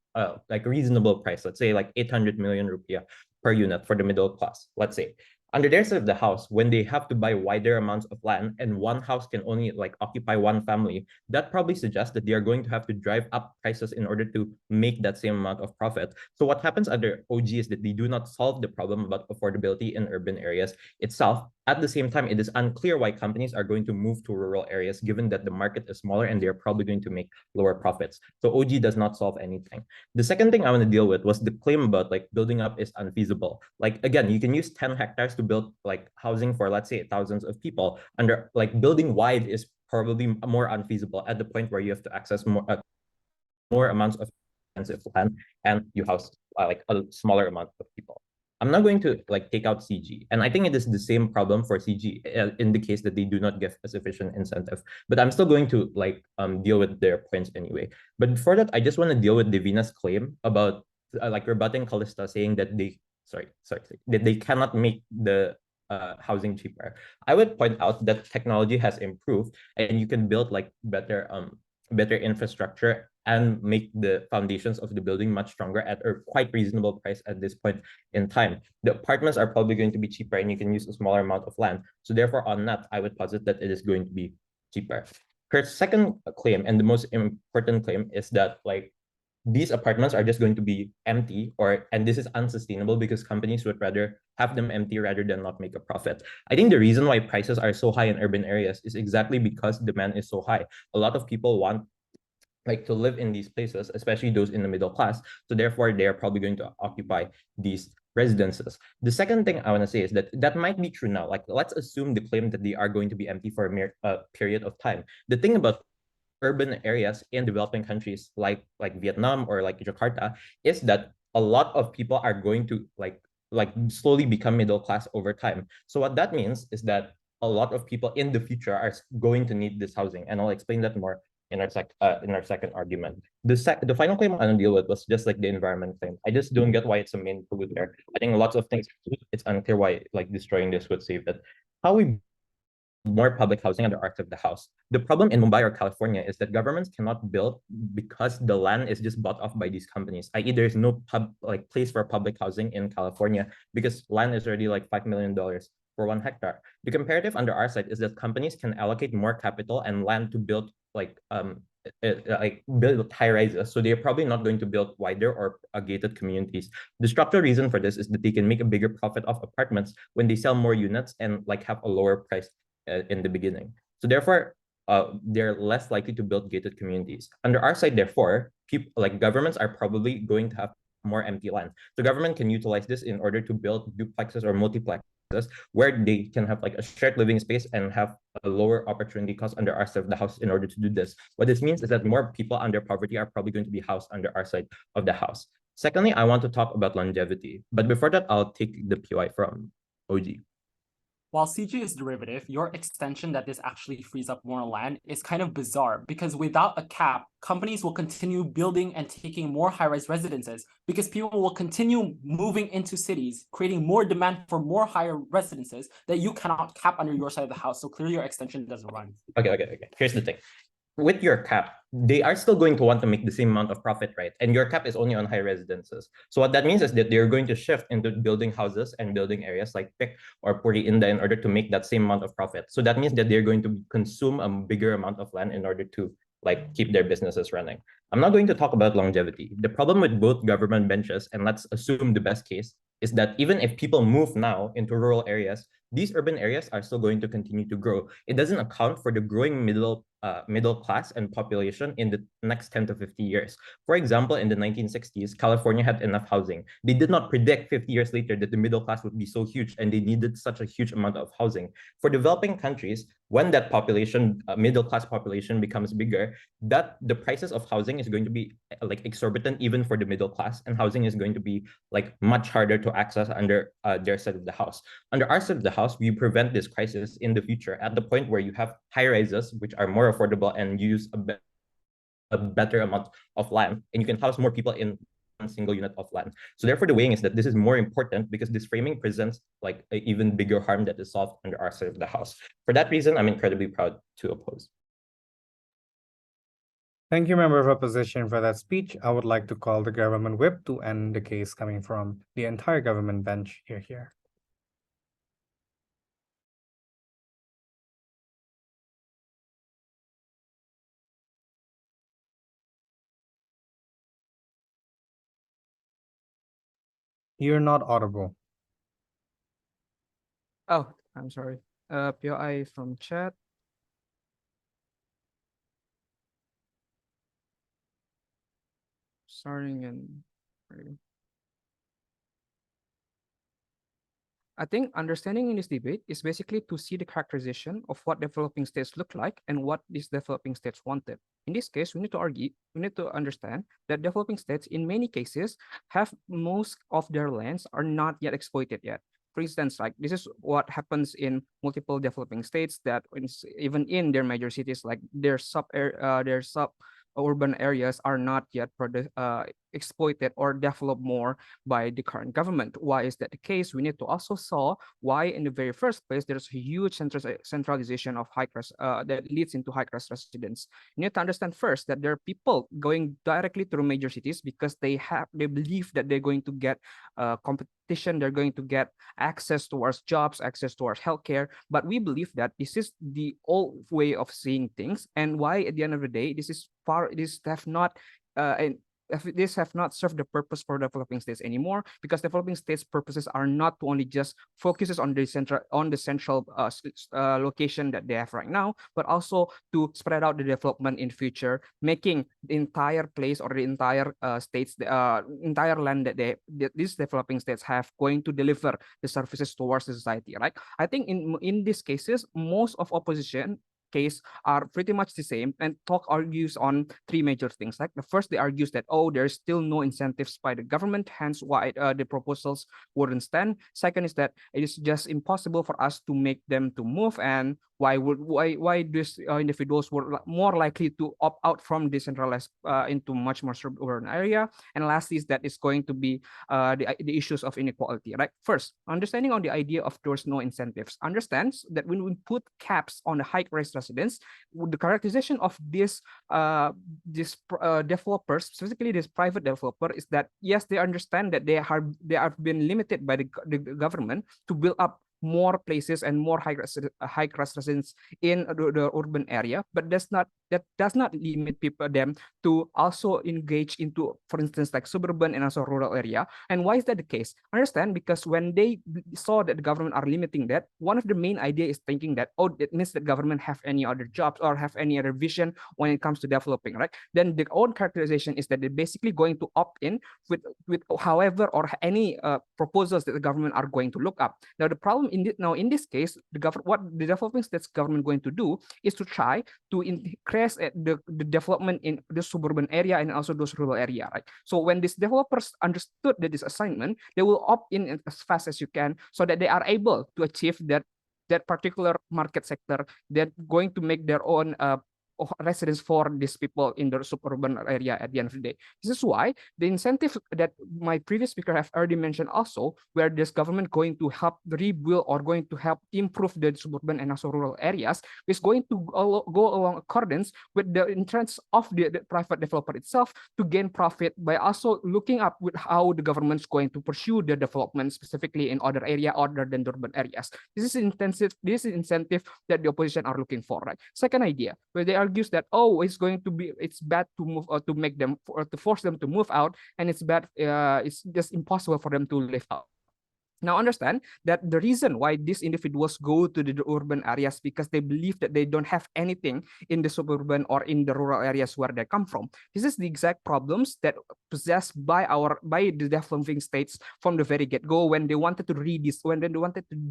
like a reasonable price. Let's say like 800 million rupiah per unit for the middle class, let's say. Under their side of the house, when they have to buy wider amounts of land and one house can only like occupy one family, that probably suggests that they are going to have to drive up prices in order to make that same amount of profit. So what happens under OG is that they do not solve the problem about affordability in urban areas itself. At the same time, it is unclear why companies are going to move to rural areas, given that the market is smaller and they're probably going to make lower profits. So OG does not solve anything. The second thing I want to deal with was the claim about like building up is unfeasible. Like, again, you can use 10 hectares to build like housing for, let's say, thousands of people. Under like building wide is probably more unfeasible at the point where you have to access more amounts of expensive land and you house like a smaller amount of people. I'm not going to like take out CG, and I think it is the same problem for CG in the case that they do not give a sufficient incentive. But I'm still going to like deal with their points anyway. But before that, I just want to deal with Divina's claim about like rebutting Callista saying that that they cannot make the housing cheaper. I would point out that technology has improved and you can build like better infrastructure and make the foundations of the building much stronger at a quite reasonable price at this point in time. The apartments are probably going to be cheaper and you can use a smaller amount of land. So therefore on that, I would posit that it is going to be cheaper. Her second claim, and the most important claim, is that like these apartments are just going to be empty, and this is unsustainable because companies would rather have them empty rather than not make a profit. I think the reason why prices are so high in urban areas is exactly because demand is so high. A lot of people want like to live in these places, especially those in the middle class. So therefore, they are probably going to occupy these residences. The second thing I want to say is that that might be true now. Like, let's assume the claim that they are going to be empty for a period of time. The thing about urban areas in developing countries like Vietnam or like Jakarta is that a lot of people are going to like slowly become middle class over time. So what that means is that a lot of people in the future are going to need this housing, and I'll explain that more in our second argument. The final claim I'm gonna deal with was just like the environment claim. I just don't get why it's a main polluter. I think lots of things, it's unclear why like destroying this would save it. How we more public housing under Arts of the House. The problem in Mumbai or California is that governments cannot build because the land is just bought off by these companies. I.e., there's no place for public housing in California because land is already like $5 million for 1 hectare. The comparative under our side is that companies can allocate more capital and land to build build high rises, so they're probably not going to build wider or gated communities. The structural reason for this is that they can make a bigger profit off apartments when they sell more units and like have a lower price in the beginning. So therefore, they're less likely to build gated communities. Under our side, therefore, people like governments are probably going to have more empty land. The government can utilize this in order to build duplexes or multiplexes where they can have like a shared living space and have a lower opportunity cost under our side of the house in order to do this. What this means is that more people under poverty are probably going to be housed under our side of the house. Secondly, I want to talk about longevity. But before that, I'll take the PY from OG.
While CG is derivative, your extension that this actually frees up more land is kind of bizarre because without a cap, companies will continue building and taking more high-rise residences because people will continue moving into cities, creating more demand for more higher residences that you cannot cap under your side of the house. So clearly your extension doesn't run.
Okay. Here's the thing. With your cap, they are still going to want to make the same amount of profit, right? And your cap is only on high residences. So what that means is that they're going to shift into building houses and building areas like Pic or Puri Indah in order to make that same amount of profit. So that means that they're going to consume a bigger amount of land in order to like keep their businesses running. I'm not going to talk about longevity. The problem with both government benches, and let's assume the best case, is that even if people move now into rural areas, these urban areas are still going to continue to grow. It doesn't account for the growing middle class and population in the next 10 to 50 years. For example, in the 1960s, California had enough housing. They did not predict 50 years later that the middle class would be so huge and they needed such a huge amount of housing. For developing countries, when that population, middle class population becomes bigger, that the prices of housing is going to be like exorbitant even for the middle class, and housing is going to be like much harder to access under their side of the house. Under our side of the house, we prevent this crisis in the future at the point where you have high rises, which are more affordable and use a better amount of land, and you can house more people in one single unit of land. So therefore, the weighing is that this is more important because this framing presents like an even bigger harm that is solved under our side of the house. For that reason, I'm incredibly proud to oppose.
Thank you, member of opposition, for that speech. I would like to call the government whip to end the case coming from the entire government bench here. You're not audible.
Oh, I'm sorry. POI from chat. Starting and I think understanding in this debate is basically to see the characterization of what developing states look like and what these developing states wanted. In this case, we need to understand that developing states in many cases have most of their lands are not yet exploited yet. For instance, like this is what happens in multiple developing states that even in their major cities, like their sub urban areas are not yet exploited or developed more by the current government. Why is that the case? We need to also saw why in the very first place there's a huge centralization of high class that leads into high class residents. You need to understand first that there are people going directly to major cities because they believe that they're going to get competition, they're going to get access towards jobs, access towards healthcare. But we believe that this is the old way of seeing things, and why at the end of the day this have not this have not served the purpose for developing states anymore, because developing states purposes are not to only just focuses on the central location that they have right now, but also to spread out the development in future, making the entire place or the entire states, entire land that these developing states have going to deliver the services towards the society, right? I think in these cases, most of opposition case are pretty much the same, and talk argues on three major things. Like the first, they argues that there's still no incentives by the government, hence why the proposals wouldn't stand. Second is that it is just impossible for us to make them to move, and why these individuals were more likely to opt out from decentralized into much more urban area. And lastly is that it's going to be the issues of inequality, right? First, understanding on the idea of there's no incentives understands that when we put caps on the high risk residents, the characterization of this developers, specifically this private developer, is that yes, they understand that they have been limited by the government to build up more places and more high class residents in the urban area, but that does not limit them to also engage into, for instance, like suburban and also rural area. And why is that the case? Understand, because when they saw that the government are limiting that, one of the main idea is thinking that it means that government have any other jobs or have any other vision when it comes to developing, right? Then the own characterization is that they're basically going to opt in with however or any proposals that the government are going to look up. Now the problem in this case, what the developing states government going to do is to try to increase the development in the suburban area and also those rural area, right? So when these developers understood that this assignment, they will opt in as fast as you can so that they are able to achieve that particular market sector that going to make their own residence for these people in the suburban area at the end of the day. This is why the incentive that my previous speaker have already mentioned also, where this government going to help rebuild or going to help improve the suburban and also rural areas, is going to go along accordance with the interests of the private developer itself to gain profit by also looking up with how the government is going to pursue the development specifically in other area other than the urban areas. This is incentive that the opposition are looking for, right? Second idea, where they argues that it's bad to move or to make them or to force them to move out, and it's bad, it's just impossible for them to live out. Now understand that the reason why these individuals go to the urban areas because they believe that they don't have anything in the suburban or in the rural areas where they come from. This is the exact problems that possessed by the developing states from the very get-go when they wanted to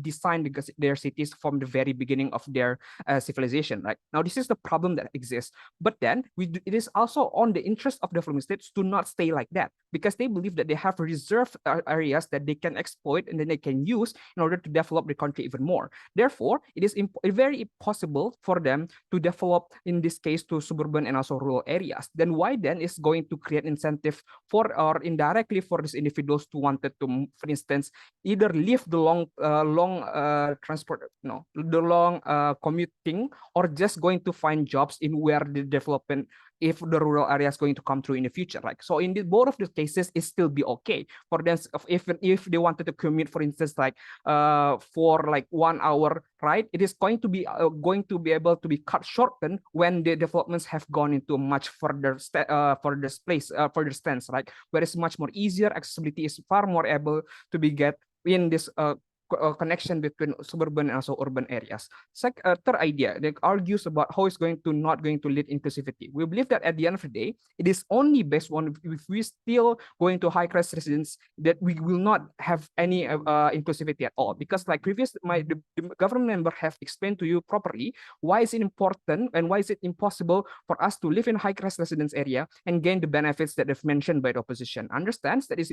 design their cities from the very beginning of their civilization. Right now, this is the problem that exists. But then it is also on the interest of developing states to not stay like that, because they believe that they have reserved areas that they can exploit and then they can use in order to develop the country even more. Therefore, it is very possible for them to develop, in this case, to suburban and also rural areas. Then why then is going to create incentive for or indirectly for these individuals to wanted to, for instance, either leave the long commuting, or just going to find jobs in where the development if the rural area is going to come through in the future. Like, so in both of the cases, it still be okay for them if they wanted to commute, for instance, like for like 1 hour ride, it is going to be able to be cut shortened when the developments have gone into a much further further stance, right? Where it's much more easier, accessibility is far more able to be get in this connection between suburban and also urban areas. Third idea, that argues about how it's not going to lead inclusivity. We believe that at the end of the day, it is only based on if we still going to high-class residents that we will not have any inclusivity at all. Because like the government member have explained to you properly, why is it important and why is it impossible for us to live in high-class residence area and gain the benefits that they've mentioned by the opposition. Understands that it's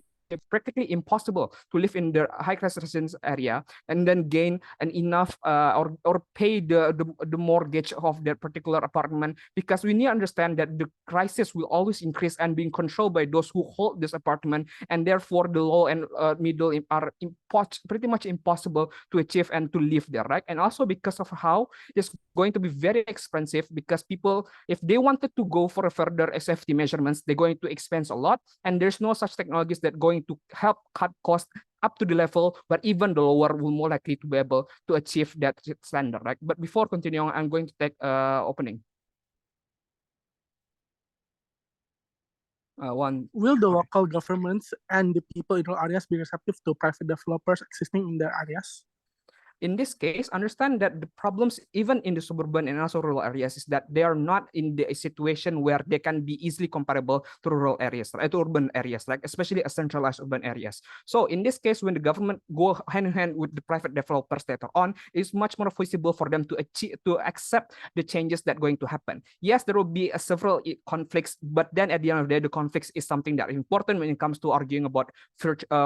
practically impossible to live in the high-class residence area and then gain an enough or pay the mortgage of that particular apartment, because we need to understand that the crisis will always increase and being controlled by those who hold this apartment, and therefore the low and middle are pretty much impossible to achieve and to live there, right? And also because of how it's going to be very expensive, because people, if they wanted to go for a further safety measurements, they're going to expense a lot, and there's no such technologies that going to help cut costs up to the level where even the lower will more likely to be able to achieve that standard, right? But before continuing, I'm going to take opening.
Will the local governments and the people in rural areas be receptive to private developers existing in their areas?
In this case, understand that the problems, even in the suburban and also rural areas, is that they are not in the situation where they can be easily comparable to rural areas, right, to urban areas, like especially a centralized urban areas. So in this case, when the government go hand in hand with the private developers later on, it's much more feasible for them to accept the changes that are going to happen. Yes, there will be several conflicts, but then at the end of the day, the conflicts is something that is important when it comes to arguing about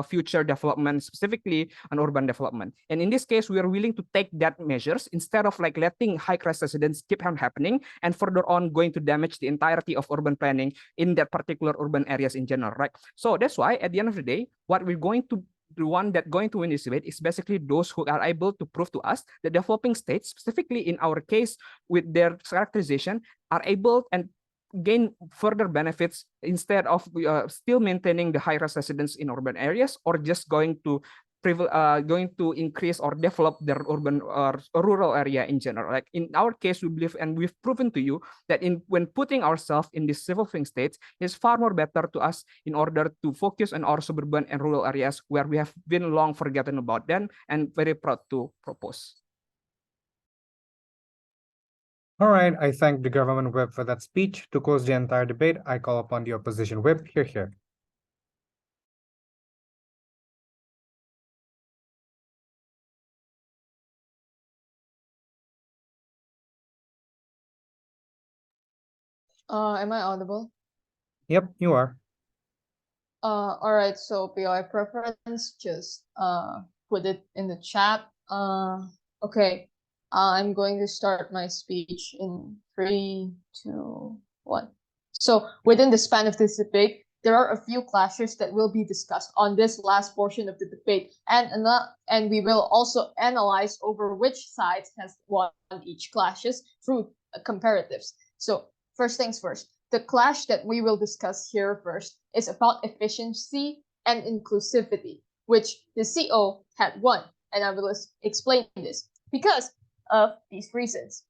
future development, specifically an urban development. And in this case, we are willing to take that measures instead of like letting high-class residents keep on happening and further on going to damage the entirety of urban planning in that particular urban areas in general, right? So that's why at the end of the day, what we're going to the one that going to win this debate is basically those who are able to prove to us that developing states, specifically in our case with their characterization, are able and gain further benefits instead of still maintaining the high-rise residents in urban areas, or just going to increase or develop their urban or rural area in general. Like in our case, we believe and we've proven to you that when putting ourselves in these developing states is far more better to us in order to focus on our suburban and rural areas where we have been long forgotten about them and very proud to propose.
All right, I thank the government whip for that speech. To close the entire debate, I call upon the opposition whip. Here.
Am I audible?
Yep, you are.
All right, so POI preference, just put it in the chat. Okay, I'm going to start my speech in 3, 2, 1. So within the span of this debate, there are a few clashes that will be discussed on this last portion of the debate, and we will also analyze over which sides has won each clashes through comparatives. So first things first, the clash that we will discuss here first is about efficiency and inclusivity, which the CO had won, and I will explain this because of these reasons.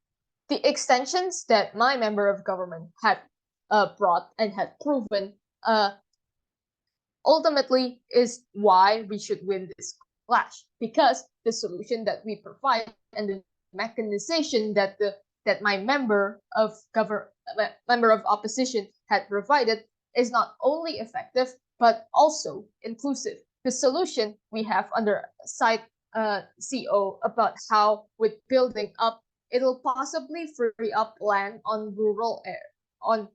The extensions that my member of government had brought and had proven ultimately is why we should win this clash, because the solution that we provide and the mechanization that my member of opposition had provided is not only effective but also inclusive. The solution we have under side CO about how with building up, it'll possibly free up land on on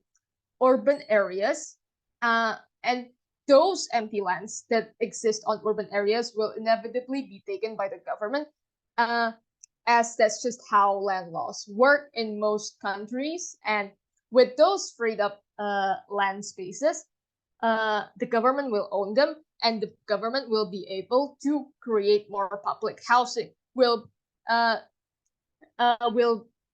urban areas, and those empty lands that exist on urban areas will inevitably be taken by the government, as that's just how land laws work in most countries. And with those freed up land spaces, the government will own them, and the government will be able to create more public housing.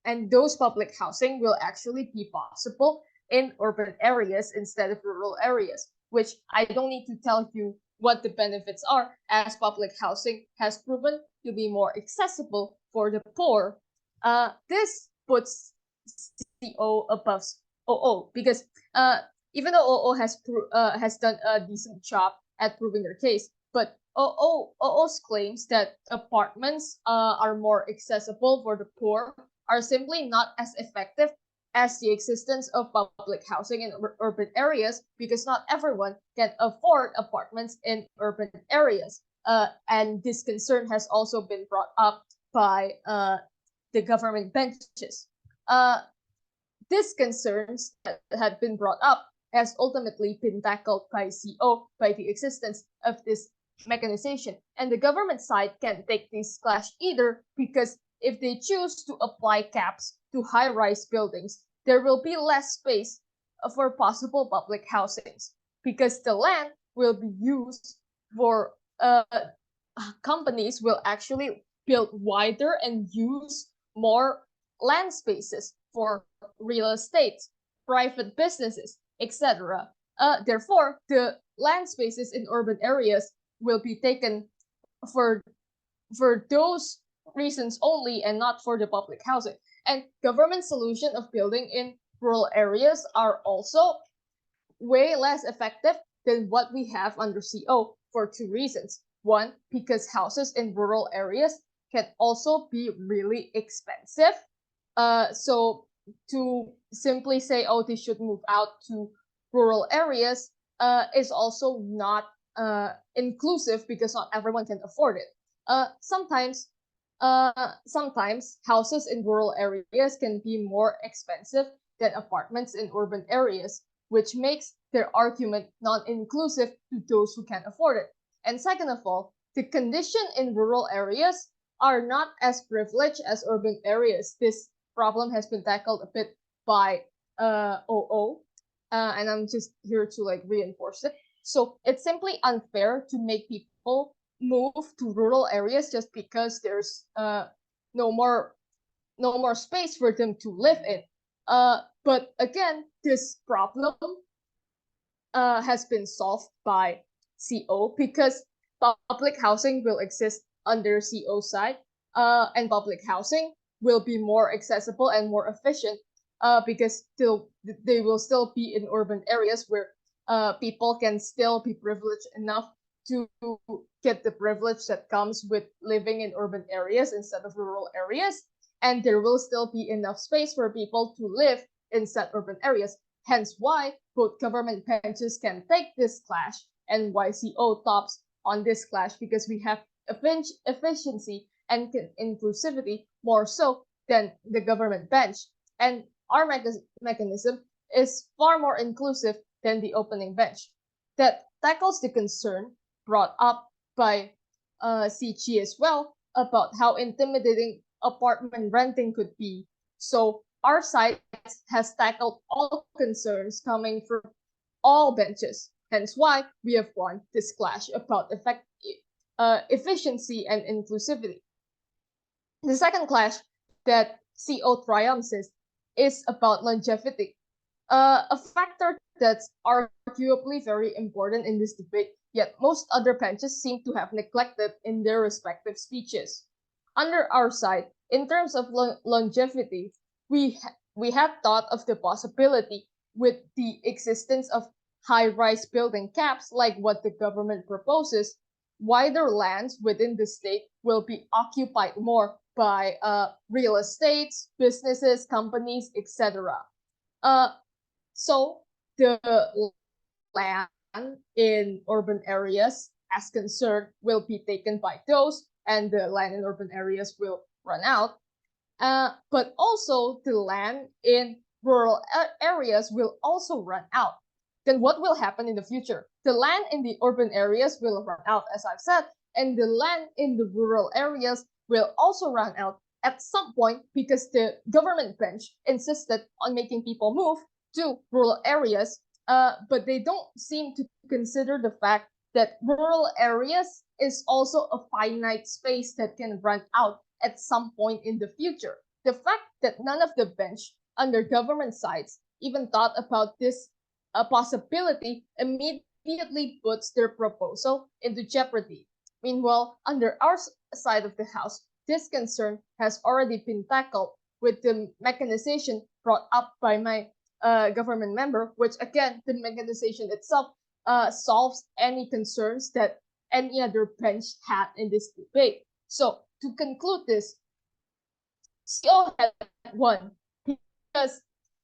And those public housing will actually be possible in urban areas instead of rural areas, which I don't need to tell you what the benefits are, as public housing has proven to be more accessible for the poor. This puts CO above OO because even though OO has done a decent job at proving their case, but OO's claims that apartments are more accessible for the poor are simply not as effective as the existence of public housing in urban areas, because not everyone can afford apartments in urban areas. And this concern has also been brought up by the government benches. These concerns that had been brought up has ultimately been tackled by CO by the existence of this mechanization. And the government side can't take this clash either, because if they choose to apply caps to high-rise buildings, there will be less space for possible public housings, because the land will be used for companies will actually build wider and use more land spaces for real estate, private businesses, etc. Therefore, the land spaces in urban areas will be taken for those reasons only and not for the public housing. And government solution of building in rural areas are also way less effective than what we have under CO for two reasons. One, because houses in rural areas can also be really expensive. So to simply say, oh, they should move out to rural areas is also not inclusive, because not everyone can afford it. Sometimes houses in rural areas can be more expensive than apartments in urban areas, which makes their argument non-inclusive to those who can afford it. And second of all, the condition in rural areas are not as privileged as urban areas. This problem has been tackled a bit by OO, and I'm just here to like reinforce it. So it's simply unfair to make people move to rural areas just because there's no more space for them to live in. But again, this problem has been solved by CO, because public housing will exist under CO side, and public housing will be more accessible and more efficient, because they will still be in urban areas where people can still be privileged enough to get the privilege that comes with living in urban areas instead of rural areas, and there will still be enough space for people to live in said urban areas. Hence why both government benches can take this clash, and why CO tops on this clash, because we have efficiency and inclusivity more so than the government bench. And our mechanism is far more inclusive than the opening bench. That tackles the concern brought up by CG as well about how intimidating apartment renting could be. So our side has tackled all concerns coming from all benches. Hence why we have won this clash about efficiency and inclusivity. The second clash that CO triumphs is about longevity, a factor that's arguably very important in this debate, yet most other benches seem to have neglected in their respective speeches. Under our side, in terms of longevity, we had thought of the possibility with the existence of high-rise building caps like what the government proposes, wider lands within the state will be occupied more by real estates, businesses, companies, etc. So the land in urban areas as concerned will be taken by those, and the land in urban areas will run out. But also the land in rural areas will also run out. Then what will happen in the future? The land in the urban areas will run out, as I've said, and the land in the rural areas will also run out at some point, because the government bench insisted on making people move to rural areas, but they don't seem to consider the fact that rural areas is also a finite space that can run out at some point in the future. The fact that none of the bench under government sides even thought about this possibility immediately puts their proposal into jeopardy. Meanwhile, under our side of the House, this concern has already been tackled with the mechanization brought up by my government member, which again, the mechanization itself solves any concerns that any other bench had in this debate. So to conclude this, CO had won because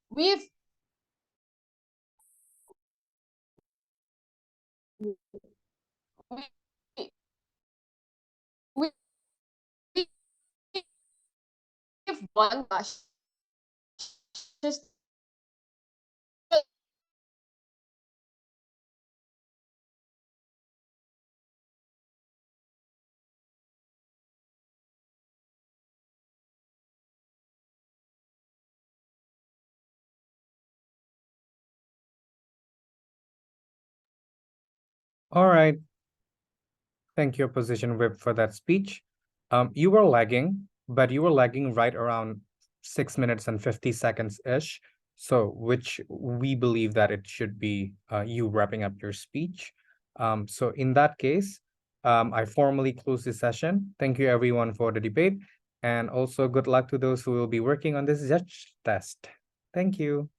we've we, we, we've won just
All right. Thank you, Opposition Whip, for that speech. You were lagging, but you were lagging right around 6 minutes and 50 seconds-ish. So, which we believe that it should be you wrapping up your speech. So in that case, I formally close this session. Thank you everyone for the debate. And also good luck to those who will be working on this judge test. Thank you.